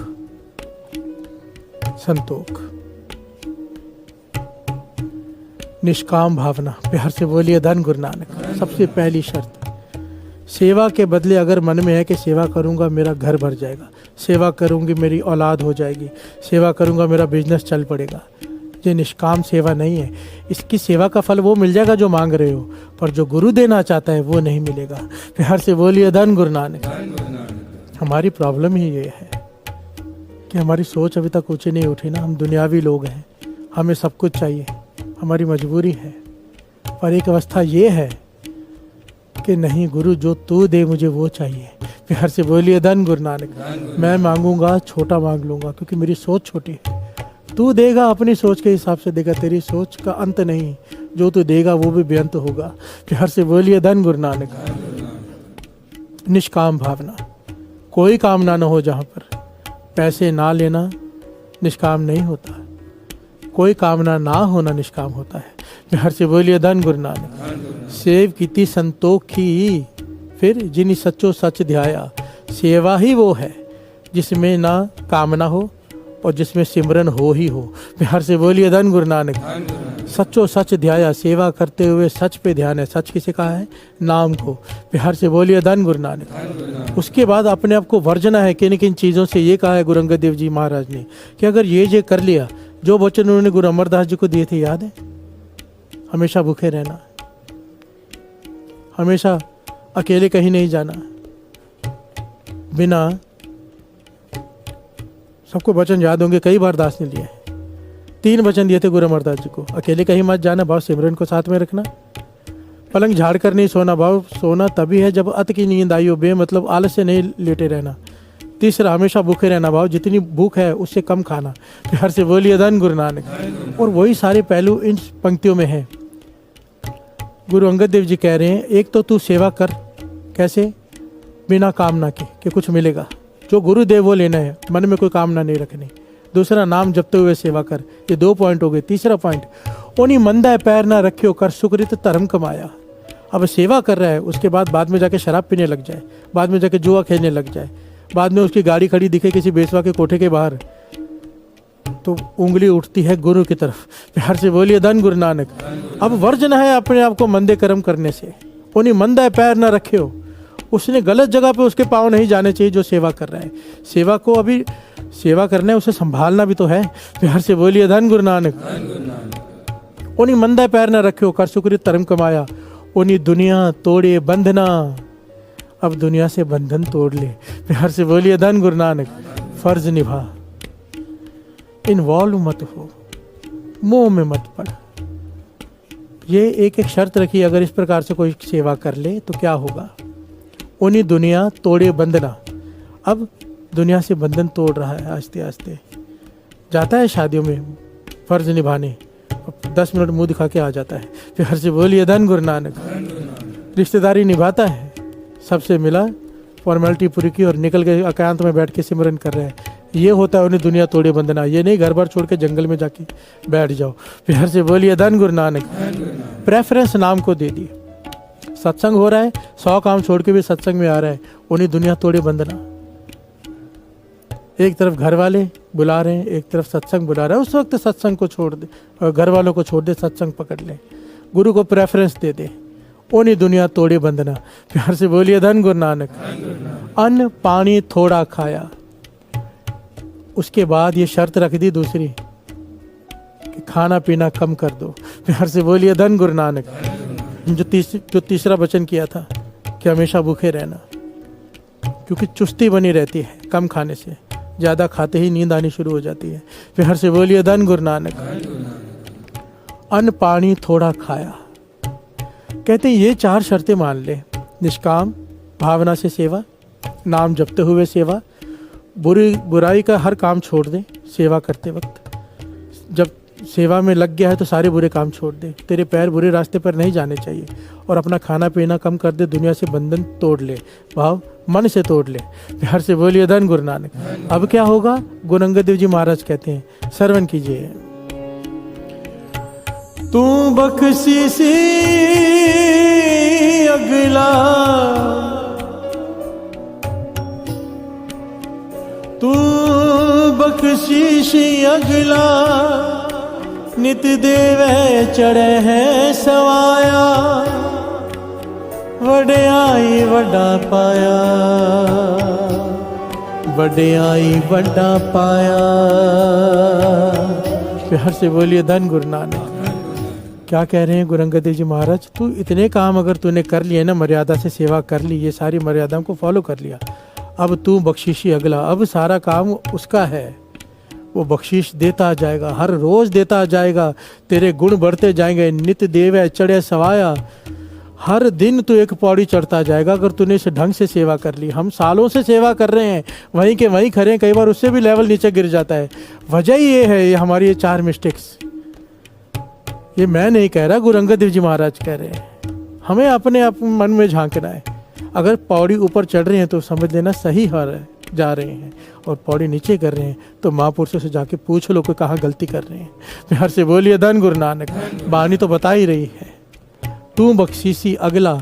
संतोख, निष्काम भावना। प्यार से बोलिए धन गुरु नानक। सबसे पहली शर्त, सेवा के बदले अगर मन में है कि सेवा करूंगा मेरा घर भर जाएगा, सेवा करूंगी मेरी औलाद हो जाएगी, सेवा करूंगा मेरा बिजनेस चल पड़ेगा, ये निष्काम सेवा नहीं है। इसकी सेवा का फल वो मिल जाएगा जो मांग रहे हो, पर जो गुरु देना चाहता है वो नहीं मिलेगा। प्यार से बोलिए धन गुरु नानक। हमारी प्रॉब्लम ही ये है कि हमारी सोच अभी तक ऊंची नहीं उठी ना। हम दुनियावी लोग हैं, हमें सब कुछ चाहिए, हमारी मजबूरी है। पर एक अवस्था ये है कि नहीं, गुरु जो तू दे मुझे वो चाहिए। प्यार से बोलिए धन गुरु नानक। मैं मांगूंगा छोटा मांग लूंगा क्योंकि मेरी सोच छोटी है। तू देगा अपनी सोच के हिसाब से देगा, तेरी सोच का अंत नहीं, जो तू देगा वो भी बेअंत होगा। प्यार से बोलिए धन गुरु नानक। निष्काम भावना, कोई कामना न हो जहाँ पर पैसे ना लेना निष्काम नहीं होता, कोई कामना ना होना निष्काम होता है। प्यार से बोलिए धन गुरु नानक। सेव कीती संतोखी, फिर जिन्हीं सच्चो सच ध्याया। सेवा ही वो है जिसमें ना कामना हो और जिसमें सिमरन हो ही हो। प्यार से बोलिए धन गुरु नानक। सच्चो सच ध्याया, सेवा करते हुए सच पे ध्यान है। सच किसे कहा है? नाम को। प्यार से बोलिए धन गुरु नानक। उसके बाद अपने आप को वर्जना है किन किन चीज़ों से। ये कहा है गुरु अंगद देव जी महाराज ने कि अगर ये कर लिया, जो वचन उन्होंने गुरु अमरदास जी को दिए थे याद है, हमेशा भूखे रहना, हमेशा अकेले कहीं नहीं जाना, बिना, सबको वचन याद होंगे, कई बार दास ने लिए। 3 वचन दिए थे गुरु अमरदास जी को। अकेले कहीं मत जाना भाव, सिमरन को साथ में रखना, पलंग झाड़ कर नहीं सोना भाव, सोना तभी है जब अत की नींद आई हो, मतलब आलस से नहीं लेटे रहना। तीसरा, हमेशा भूखे रहना भाव, जितनी भूख है उससे कम खाना। प्यार से बोलिए धन गुरु नानक। और वही सारे पहलू इन पंक्तियों में है। गुरु अंगद देव जी कह रहे हैं, एक तो तू सेवा कर, कैसे? बिना कामना के कि कुछ मिलेगा, जो गुरु दे वो लेना है, मन में कोई कामना नहीं रखनी। दूसरा, नाम जपते हुए सेवा कर। ये 2 पॉइंट हो गए। तीसरा पॉइंट, ओनी मंदा पैर ना रखियो कर सुकृत धर्म कमाया। अब सेवा कर रहा है, उसके बाद में जाके शराब पीने लग जाए, बाद में जाके जुआ खेलने लग जाए, बाद में उसकी गाड़ी खड़ी दिखे किसी बेसवा के कोठे के बाहर, तो उंगली उठती है गुरु की तरफ। प्यार से बोलिए धन गुरु नानक। अब वर्जन है अपने आप को मंदे कर्म करने से। ओनी मंदा पैर ना रखियो, उसने गलत जगह पे उसके पाँव नहीं जाने चाहिए जो सेवा कर रहा है। सेवा को अभी सेवा करना है, उसे संभालना भी तो है। प्यार से बोलिए धन गुरु नानक। ओनी मंदा पैर न रखियो कर सुकृत धर्म कमाया। ओनी दुनिया तोड़े बंधना, अब दुनिया से बंधन तोड़ ले। प्यार से बोलिए धन गुरु नानक। फर्ज निभा, इन्वॉल्व मत हो, मोह में मत पड़। ये एक एक शर्त रखी, अगर इस प्रकार से कोई सेवा कर ले तो क्या होगा? उन्हीं दुनिया तोड़े बंधना, अब दुनिया से बंधन तोड़ रहा है आस्ते आस्ते। जाता है शादियों में, फर्ज निभाने, 10 मिनट मुंह दिखा के आ जाता है। फिर हर से बोलिए धन गुरु नानक। रिश्तेदारी निभाता है, सबसे मिला, फॉर्मेलिटी पूरी की और निकल गए, एकांत में बैठ के सिमरन कर रहे हैं। ये होता है उन्हें दुनिया तोड़े बंधना। ये नहीं घर बार छोड़ के जंगल में जाके बैठ जाओ। फिर हर से बोलिए धन गुरु नानक। प्रेफरेंस नाम को दे दिए। सत्संग हो रहा है, 100 काम छोड़ के भी सत्संग में आ रहा है, उन्हें दुनिया तोड़े बंधना। एक तरफ घर वाले बुला रहे हैं, एक तरफ सत्संग बुला रहा है, उस वक्त सत्संग को छोड़ दे और घर वालों को छोड़ दे, सत्संग पकड़ ले, गुरु को प्रेफरेंस दे दे, उन्हें दुनिया तोड़े बंधना। प्यार से बोलिए धन गुरु नानक। अन्न पानी थोड़ा खाया, उसके बाद ये शर्त रख दी दूसरी कि खाना पीना कम कर दो। प्यार से बोलिए धन गुरु नानक। जो तीसरा वचन किया था कि हमेशा भूखे रहना, क्योंकि चुस्ती बनी रहती है कम खाने से, ज़्यादा खाते ही नींद आनी शुरू हो जाती है। प्यार से बोलिए धन गुरु नानक। अन्न पानी थोड़ा खाया, कहते हैं ये 4 शर्तें मान ले। निष्काम भावना से सेवा, नाम जपते हुए सेवा, बुराई का हर काम छोड़ दे सेवा करते वक्त। जब सेवा में लग गया है तो सारे बुरे काम छोड़ दे, तेरे पैर बुरे रास्ते पर नहीं जाने चाहिए। और अपना खाना पीना कम कर दे, दुनिया से बंधन तोड़ ले, भाव मन से तोड़ ले। प्यार से बोलिए धन गुरु नानक। अब क्या होगा? गुरु अंगद देव जी महाराज कहते हैं, श्रवण कीजिए। तू बख्शीसी अगला, तू बख्शीसी अगला, नित देवे चढ़े है सवाया, वड्याई वड्डा पाया, वड्याई वड्डा पाया। प्यार से बोलिए धन गुरु नानक। क्या कह रहे हैं गुरु अंगद देव जी महाराज? तू इतने काम अगर तूने कर लिए ना, मर्यादा से सेवा कर ली, ये सारी मर्यादाओं को फॉलो कर लिया, अब तू बख्शीशी अगला, अब सारा काम उसका है, वो बख्शीश देता जाएगा, हर रोज देता जाएगा, तेरे गुण बढ़ते जाएंगे। नित्य देव चढ़े सवाया, हर दिन तू एक पौड़ी चढ़ता जाएगा अगर तूने इसे ढंग से सेवा कर ली। हम सालों से सेवा कर रहे हैं, वहीं के वहीं खड़े हैं, कई बार उससे भी लेवल नीचे गिर जाता है। वजह ये है, ये हमारी ये 4 मिस्टेक्स। ये मैं नहीं कह रहा, गुरु अंगद देव जी महाराज कह रहे हैं। हमें अपने मन में झांकना है। अगर पौड़ी ऊपर चढ़ रहे हैं तो समझ लेना सही हो रहा है, जा रहे हैं, और पौड़ी नीचे कर रहे हैं तो महापुरुषों से जाके पूछ लो कि कहाँ गलती कर रहे हैं। प्यार से बोलिए धन गुरु नानक। बानी तो बता ही रही है, तू बख्शीसी अगला,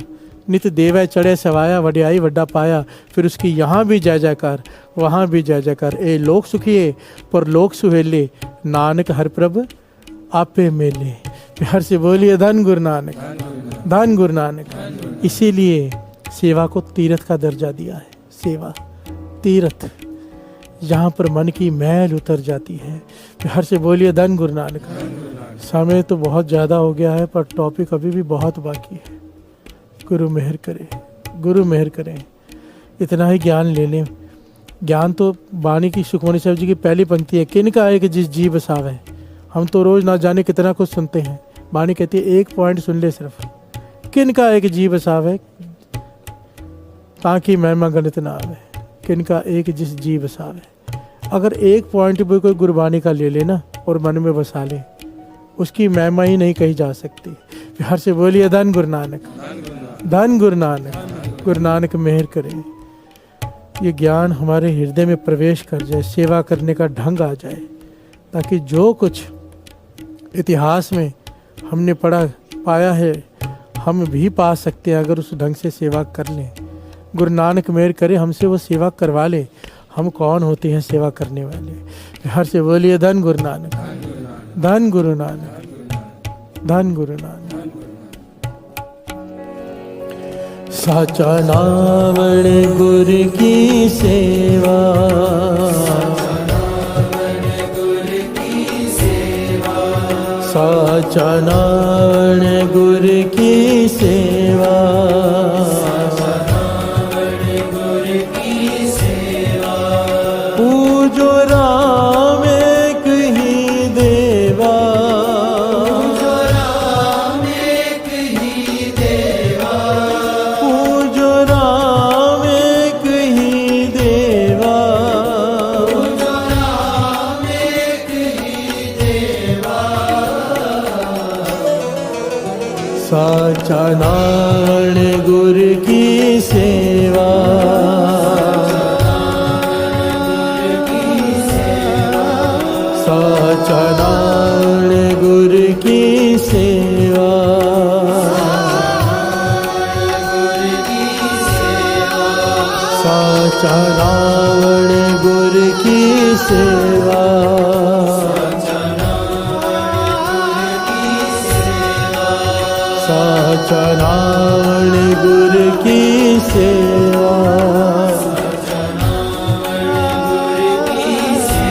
नित देवै चढ़े सवाया, वड्याई वड्डा पाया। फिर उसकी यहाँ भी जय जयकार, वहाँ भी जय जयकार। ए लोक सुखिए पर लोक सुहेले, नानक हर प्रभ आपे मेले। प्यार से बोलिए धन गुरु नानक, धन गुरु नानक। इसीलिए सेवा को तीर्थ का दर्जा दिया है। सेवा तीर्थ, यहाँ पर मन की मैल उतर जाती है। प्यार से बोलिए धन गुरु नानक। समय तो बहुत ज़्यादा हो गया है, पर टॉपिक अभी भी बहुत बाकी है। गुरु मेहर करे, गुरु मेहर करें, इतना ही ज्ञान ले लें। ज्ञान तो वाणी की सुखमणि साहब जी की पहली पंक्ति है, किनका है कि जिस जी बसावे। हम तो रोज ना जाने कितना कुछ सुनते हैं। वाणी कहती है एक पॉइंट सुन ले सिर्फ, किनका है कि जी बसावे, ताकि महिमा गणित ना आवे। किनका एक जिस जी बसावे। अगर एक पॉइंट भी कोई गुरबानी का ले लेना और मन में बसा ले, उसकी महिमा ही नहीं कही जा सकती। प्यार से बोलिए धन गुरु नानक, धन गुरु नानक। गुरु नानक मेहर करे, ये ज्ञान हमारे हृदय में प्रवेश कर जाए, सेवा करने का ढंग आ जाए, ताकि जो कुछ इतिहास में हमने पढ़ा पाया है हम भी पा सकते हैं, अगर उस ढंग से सेवा कर लें। गुरु नानक मेहर करे, हमसे वो सेवा करवा ले। हम कौन होते हैं सेवा करने वाले? प्यार से बोलिए धन गुरु नानक, धन गुरु नानक, धन गुरु नानक। साचा नावड़ गुरु की सेवा, साचा नावड़ गुरु की सेवा, पूजो राम एक ही देवा, पूजो राम एक ही देवा, पूजो राम एक ही देवा, पूजो राम एक ही देवा। नारायण गुरु की सेवा, साचा नारायण गुरु की सेवा, साचा नारायण गुरु की सेवा, साचा नारायण गुरु की सेवा, साचा नारायण गुरु की सेवा,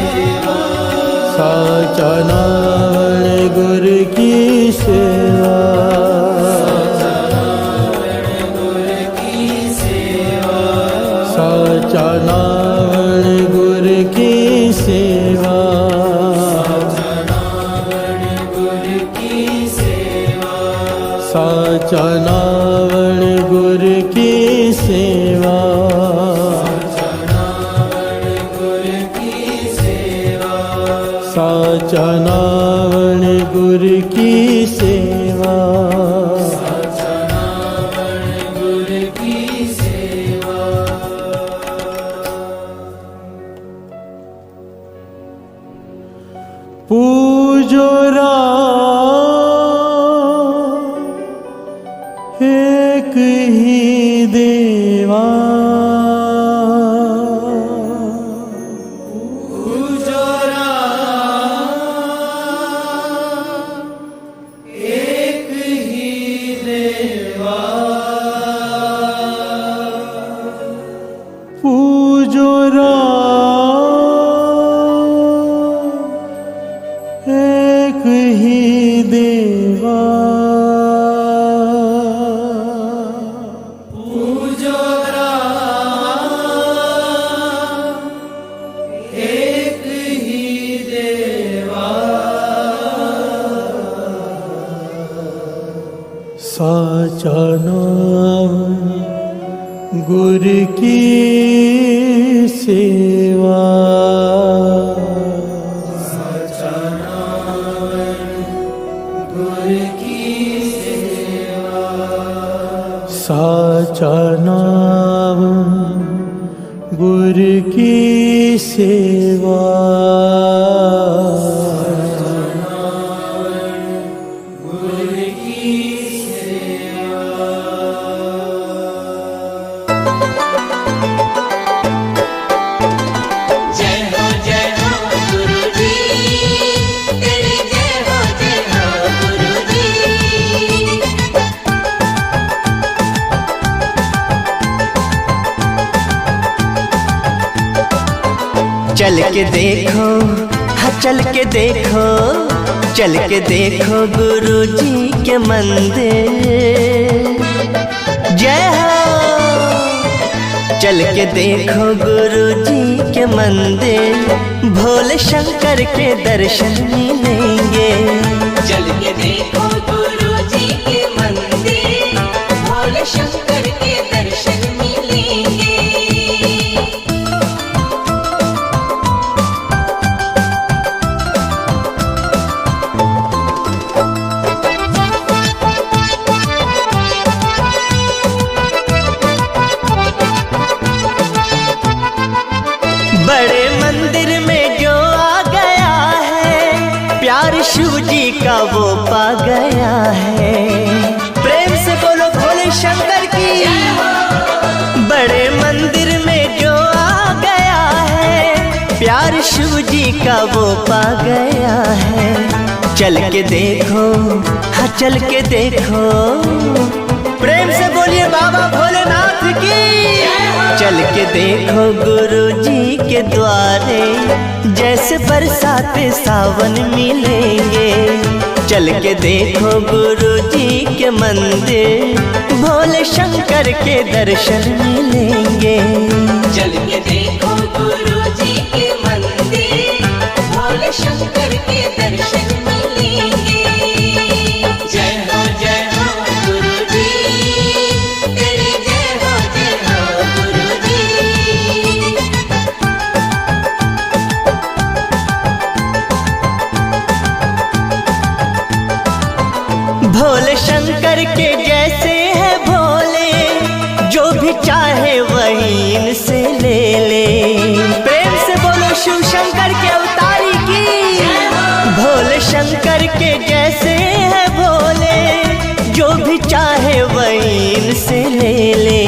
साचा नारायण गुरु की सेवा, साचा नारायण गुरु की सेवा, साचा नारायण गुरु की सेवा, पूजो राम एक ही देवा, पूजो राम एक ही देवा, पूजो राम एक ही देवा, पूजो राम एक ही देवा, साचा नाम गुरु की सेवा, गुरु की सेवा, साचा नाम गुरु की सेवा, गुरु की सेवा। जय हो गुरुजी, तेरी जय हो गुरुजी। चल के देखो, हाँ चल के देखो, चल के देखो गुरुजी के मंदिर। जय हो, चल के देखो गुरुजी के मंदिर, भोले शंकर के दर्शन मिलेंगे। चल के देखो गुरुजी के मंदिर, भोले शंकर के दर्शन मिलेंगे। बड़े मंदिर में जो आ गया है, प्यार शिव जी का वो पा गया है। प्रेम से बोलो भोले शंकर की। बड़े मंदिर में जो आ गया है, प्यार शिव जी का वो पा गया है। चल के देखो, हाँ चल के देखो, प्रेम से बोलिए बाबा भोलेनाथ की। चल के देखो गुरुजी के द्वारे, जैसे बरसाते सावन मिलेंगे। चल के देखो गुरुजी के मंदिर, भोले शंकर के दर्शन मिलेंगे। चल के देखो गुरुजी के मंदिर, भोले शंकर के दर्शन मिलेंगे। जय हो गुरुजी, तेरी जय हो गुरुजी। भोले शंकर के जैसे जो भी चाहे वही इनसे ले ले। प्रेम से बोलो शिव शंकर के अवतारी की। भोले शंकर के जैसे है भोले, जो भी चाहे वही इनसे ले ले।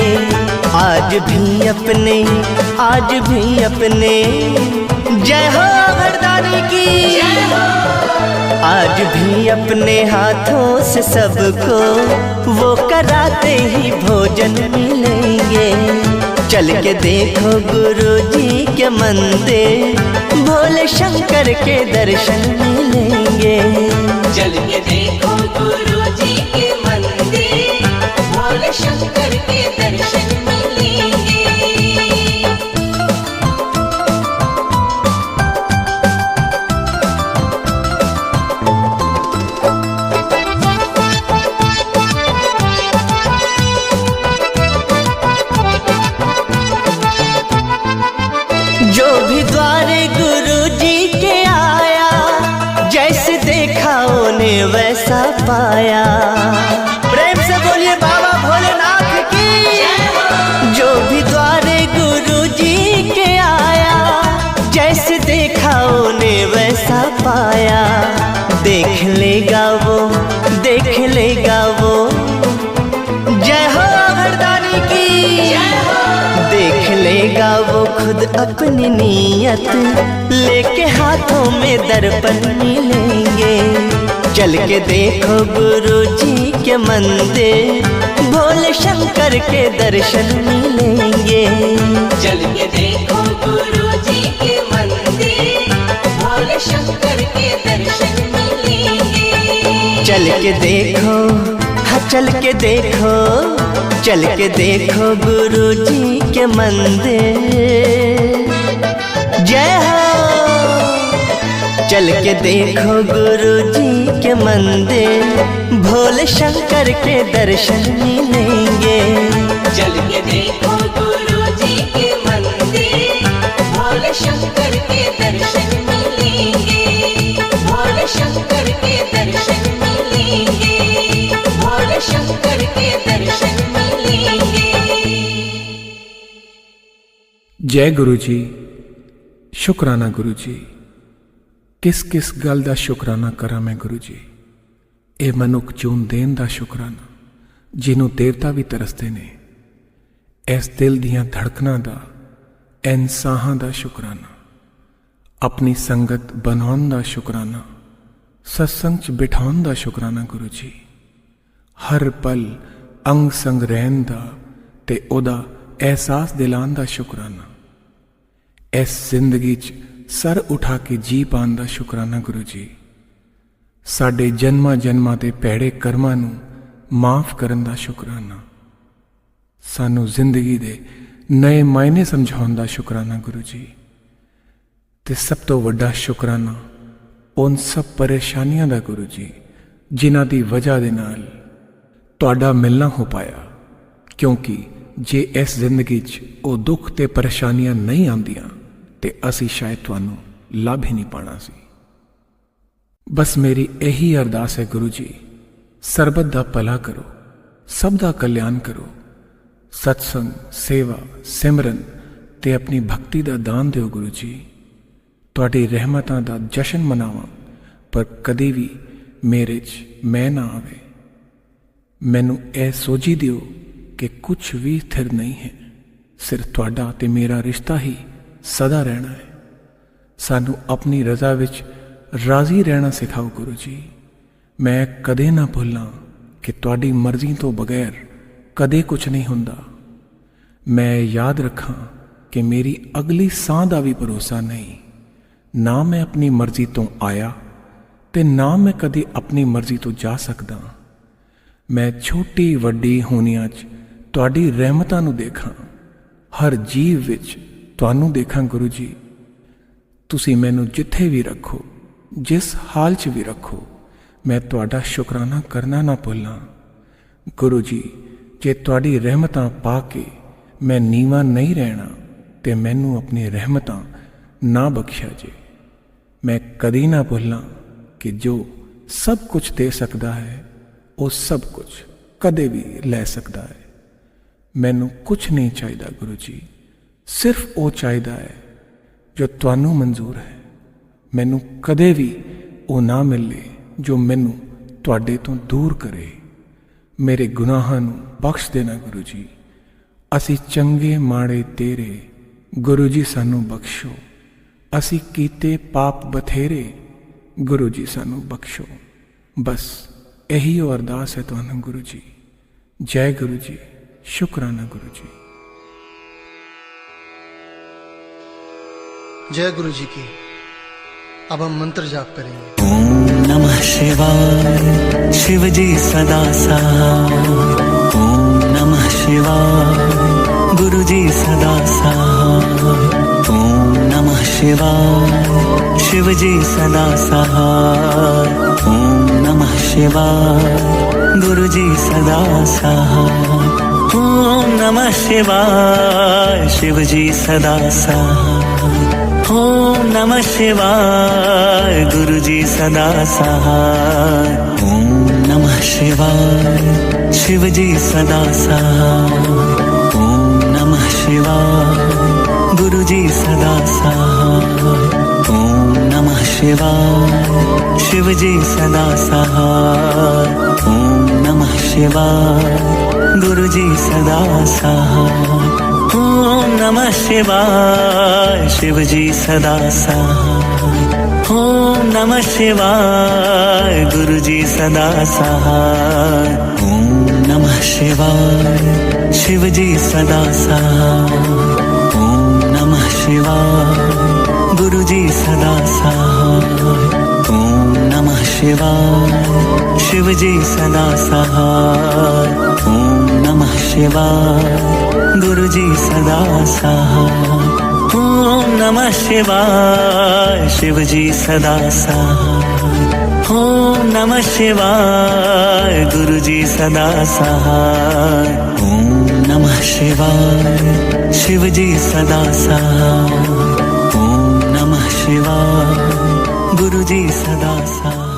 आज भी अपने जय हो वरदानी की। आज भी अपने हाथों से सबको वो कराते ही भोजन मिलेंगे। चल के देखो गुरुजी के मंदिर, भोले शंकर के दर्शन मिलेंगे। चल के देखो गुरुजी के मंदिर, भोले शंकर के दर्शन मिलेंगे। जो भी द्वारे गुरुजी के आया, जैसे देखा उन्हें वैसा पाया। प्रेम से बोलिए बाबा भोलेनाथ की। जो भी द्वारे गुरुजी के आया, जैसे देखा उन्हें वैसा पाया। देख लेगा वो जय हो वरदानी की। देख लेगा वो खुद अपनी नीयत, लेके हाथों में दर्पण मिलेंगे। चल के देखो गुरुजी के मंदिर, भोले शंकर के दर्शन मिलेंगे। चल के देखो गुरुजी के मंदिर, भोले शंकर के दर्शन मिलेंगे। चल के देखो, हाँ चल के देखो गुरुजी के मंदिर। जय हो। चल के देखो गुरुजी के मंदिर, भोले शंकर के दर्शन मिलेंगे। चल के देखो गुरुजी के मंदिर, भोले शंकर के दर्शन मिलेंगे। भोले शंकर के दर्शन मिलेंगे। भोले शंकर के दर्शन मिलेंगे। जय गुरु जी। शुकराना गुरु जी। किस किस गल दा शुकराना करा मैं गुरु जी। ਇਹ ਮਨੁੱਖ ਜੂਨ ਦੇਣ ਦਾ ਸ਼ੁਕਰਾਨਾ, ਜਿਹਨੂੰ ਦੇਵਤਾ ਵੀ ਤਰਸਦੇ ਨੇ। ਇਸ ਦਿਲ ਦੀਆਂ ਧੜਕਣਾਂ ਦਾ, ਐਨ ਸਾਹਾਂ ਦਾ ਸ਼ੁਕਰਾਨਾ। ਆਪਣੀ ਸੰਗਤ ਬਣਾਉਣ ਦਾ ਸ਼ੁਕਰਾਨਾ, ਸਤਸੰਗ 'ਚ ਬਿਠਾਉਣ ਦਾ ਸ਼ੁਕਰਾਨਾ ਗੁਰੂ ਜੀ। ਹਰ ਪਲ ਅੰਗ ਸੰਗ ਰਹਿਣ ਦਾ ਤੇ ਉਹਦਾ ਅਹਿਸਾਸ ਦਿਲਾਉਣ ਦਾ ਸ਼ੁਕਰਾਨਾ। ਇਸ ਜ਼ਿੰਦਗੀ 'ਚ ਸਰ ਉਠਾ ਕੇ ਜੀ ਪਾਉਣ ਦਾ ਸ਼ੁਕਰਾਨਾ ਗੁਰੂ ਜੀ। ਸਾਡੇ ਜਨਮਾਂ ਜਨਮਾਂ ਦੇ ਭੈੜੇ ਕਰਮਾਂ ਨੂੰ ਮਾਫ ਕਰਨ ਦਾ ਸ਼ੁਕਰਾਨਾ। ਸਾਨੂੰ ਜ਼ਿੰਦਗੀ ਦੇ ਨਏ ਮਾਇਨੇ ਸਮਝਾਉਣ ਦਾ ਸ਼ੁਕਰਾਨਾ ਗੁਰੂ ਜੀ। ਤੇ ਸਭ ਤੋਂ ਵੱਡਾ ਸ਼ੁਕਰਾਨਾ ਉਨ ਸਭ ਪਰੇਸ਼ਾਨੀਆਂ ਦਾ ਗੁਰੂ ਜੀ, ਜਿਨ੍ਹਾਂ ਦੀ ਵਜ੍ਹਾ ਦੇ ਨਾਲ ਤੁਹਾਡਾ ਮਿਲਣਾ ਹੋ ਪਾਇਆ। ਕਿਉਂਕਿ ਜੇ ਇਸ ਜ਼ਿੰਦਗੀ 'ਚ ਉਹ ਦੁੱਖ ਤੇ ਪਰੇਸ਼ਾਨੀਆਂ ਨਹੀਂ ਆਉਂਦੀਆਂ ਤੇ ਅਸੀਂ ਸ਼ਾਇਦ ਤੁਹਾਨੂੰ ਲੱਭ ਹੀ ਨਹੀਂ ਪਾਣਾ ਸੀ। ਬਸ ਮੇਰੀ ਇਹੀ ਅਰਦਾਸ ਹੈ ਗੁਰੂ ਜੀ, ਸਰਬਤ ਦਾ ਭਲਾ ਕਰੋ, ਸਭ ਦਾ ਕਲਿਆਣ ਕਰੋ। ਸਤਸੰਗ, ਸੇਵਾ, ਸਿਮਰਨ ਤੇ ਆਪਣੀ ਭਗਤੀ ਦਾ ਦਾਨ ਦਿਓ ਗੁਰੂ ਜੀ। ਤੁਹਾਡੀ ਰਹਿਮਤਾਂ ਦਾ ਜਸ਼ਨ ਮਨਾਵਾਂ, ਪਰ ਕਦੇ ਵੀ ਮੇਰੇ 'ਚ ਮੈਂ ਨਾ ਆਵੇ। ਮੈਨੂੰ ਇਹ ਸੋਝੀ ਦਿਓ ਕਿ ਕੁਛ ਵੀ ਸਥਿਰ ਨਹੀਂ ਹੈ, ਸਿਰਫ ਤੁਹਾਡਾ ਤੇ ਮੇਰਾ ਰਿਸ਼ਤਾ ਹੀ ਸਦਾ ਰਹਿਣਾ ਹੈ। ਸਾਨੂੰ ਆਪਣੀ ਰਜ਼ਾ ਵਿੱਚ ਰਾਜ਼ੀ ਰਹਿਣਾ ਸਿਖਾਓ ਗੁਰੂ ਜੀ। ਮੈਂ ਕਦੇ ਨਾ ਭੁੱਲਾਂ ਕਿ ਤੁਹਾਡੀ ਮਰਜ਼ੀ ਤੋਂ ਬਗੈਰ ਕਦੇ ਕੁਛ ਨਹੀਂ ਹੁੰਦਾ। ਮੈਂ ਯਾਦ ਰੱਖਾਂ ਕਿ ਮੇਰੀ ਅਗਲੀ ਸਾਹ ਦਾ ਵੀ ਭਰੋਸਾ ਨਹੀਂ। ਨਾ ਮੈਂ ਆਪਣੀ ਮਰਜ਼ੀ ਤੋਂ ਆਇਆ ਤੇ ਨਾ ਮੈਂ ਕਦੇ ਆਪਣੀ ਮਰਜ਼ੀ ਤੋਂ ਜਾ ਸਕਦਾ। ਮੈਂ ਛੋਟੀ ਵੱਡੀ ਹੋਣੀਆਂ 'ਚ ਤੁਹਾਡੀ ਰਹਿਮਤਾਂ ਨੂੰ ਦੇਖਾਂ, ਹਰ ਜੀਵ ਵਿੱਚ ਤੁਹਾਨੂੰ ਦੇਖਾਂ ਗੁਰੂ ਜੀ। ਤੁਸੀਂ ਮੈਨੂੰ ਜਿੱਥੇ ਵੀ ਰੱਖੋ, ਜਿਸ ਹਾਲ 'ਚ ਵੀ ਰੱਖੋ, ਮੈਂ ਤੁਹਾਡਾ ਸ਼ੁਕਰਾਨਾ ਕਰਨਾ ਨਾ ਭੁੱਲਾਂ ਗੁਰੂ ਜੀ। ਜੇ ਤੁਹਾਡੀ ਰਹਿਮਤਾਂ ਪਾ ਕੇ ਮੈਂ ਨੀਵਾਂ ਨਹੀਂ ਰਹਿਣਾ ਤੇ ਮੈਨੂੰ ਆਪਣੀ ਰਹਿਮਤਾਂ ਨਾ ਬਖਸ਼ਿਆ ਜੇ। ਮੈਂ ਕਦੀ ਨਾ ਭੁੱਲਾਂ ਕਿ ਜੋ ਸਭ ਕੁਝ ਦੇ ਸਕਦਾ ਹੈ, ਉਹ ਸਭ ਕੁਝ ਕਦੇ ਵੀ ਲੈ ਸਕਦਾ ਹੈ। ਮੈਨੂੰ ਕੁਝ ਨਹੀਂ ਚਾਹੀਦਾ ਗੁਰੂ ਜੀ, ਸਿਰਫ ਉਹ ਚਾਹੀਦਾ ਹੈ ਜੋ ਤੁਹਾਨੂੰ ਮਨਜ਼ੂਰ ਹੈ। ਮੈਨੂੰ ਕਦੇ ਵੀ ਉਹ ਨਾ ਮਿਲੇ ਜੋ ਮੈਨੂੰ ਤੁਹਾਡੇ ਤੋਂ ਦੂਰ ਕਰੇ। ਮੇਰੇ ਗੁਨਾਹਾਂ ਨੂੰ ਬਖਸ਼ ਦੇਣਾ ਗੁਰੂ ਜੀ। ਅਸੀਂ ਚੰਗੇ ਮਾੜੇ ਤੇਰੇ, ਗੁਰੂ ਜੀ ਸਾਨੂੰ ਬਖਸ਼ੋ। ਅਸੀਂ ਕੀਤੇ ਪਾਪ ਬਥੇਰੇ, ਗੁਰੂ ਜੀ ਸਾਨੂੰ ਬਖਸ਼ੋ। ਬਸ ਇਹੀ ਉਹ ਅਰਦਾਸ ਹੈ ਤੁਹਾਨੂੰ ਗੁਰੂ ਜੀ। ਜੈ ਗੁਰੂ ਜੀ, शुक्राना गुरु जी। जय गुरु जी की। अब हम मंत्र जाप करेंगे। ओम नमः शिवाय, शिव जी सदा सहाय। ओम नमः शिवाय, गुरु जी सदा सहाय। ओम नमः शिवाय, शिव जी सदा सहाय। ओम नमः शिवाय, गुरु जी सदा सहाय। ओम नमः शिवाय, शिव जी सदा सहाय। ओम नमः शिवाय, गुरु जी सदा सहाय। ओम नमः शिवाय, शिव जी सदा सहाय। ओम नमः शिवाय, गुरु जी सदा सहाय। ओम नमः शिवाय, शिव जी सदा सहाय। ओम नमः शिवाय, गुरु जी सदा सहाय। ओम नमः शिवाय, शिव जी सदा सहाय। ओम नमः शिवाय, गुरु जी सदा सहाय। ओम नमः शिवाय, शिव जी सदा सहाय। ओम नमः शिवाय, गुरु जी सदा सहाय। ओम नमः शिवाय, शिव जी सदा सहाय। ओम नमः शिवाय, गुरु जी सदा सहाय। ओम नमः शिवाय, शिव जी सदा सहाय। ओम नमः शिवाय, गुरु जी सदा सहाय। ओम नमः शिवाय, शिव जी सदा सहाय। ओम नमः शिवाय, गुरु जी सदा सहाय।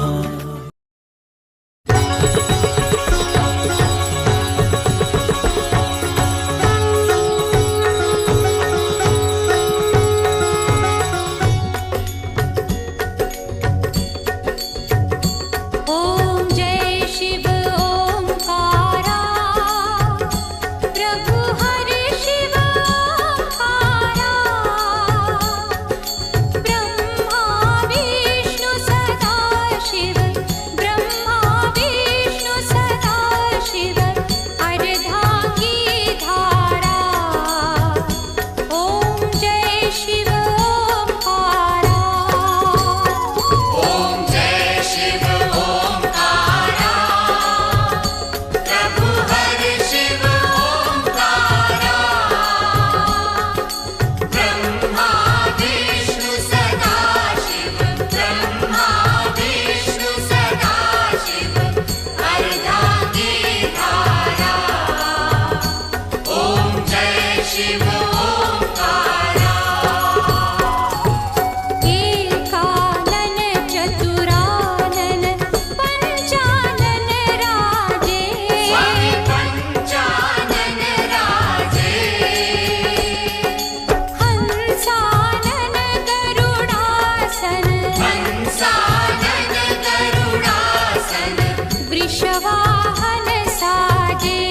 वृषवाहन साजे।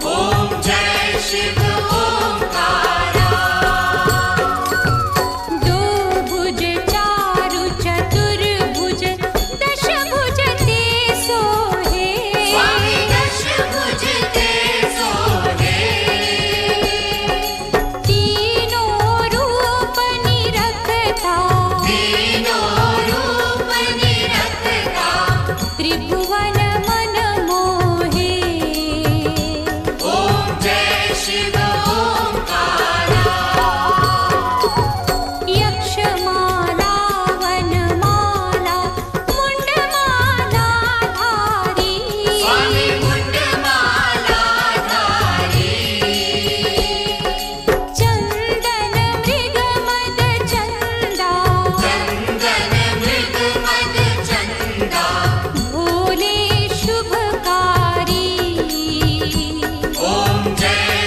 ओम जय शिव।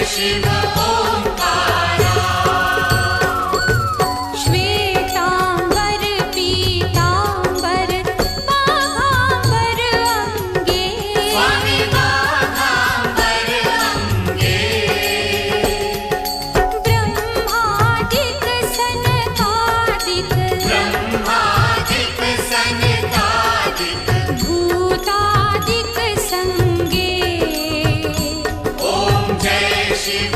शिव ओंकारा। श्वेतांबर पीतांबर बाघांबर अंगे, स्वामी बाघांबर अंगे। ब्रह्मादिक सनकादिक, ब्रह्मादिक सनकादिक, भूतादिक संगे। ओम जय शिव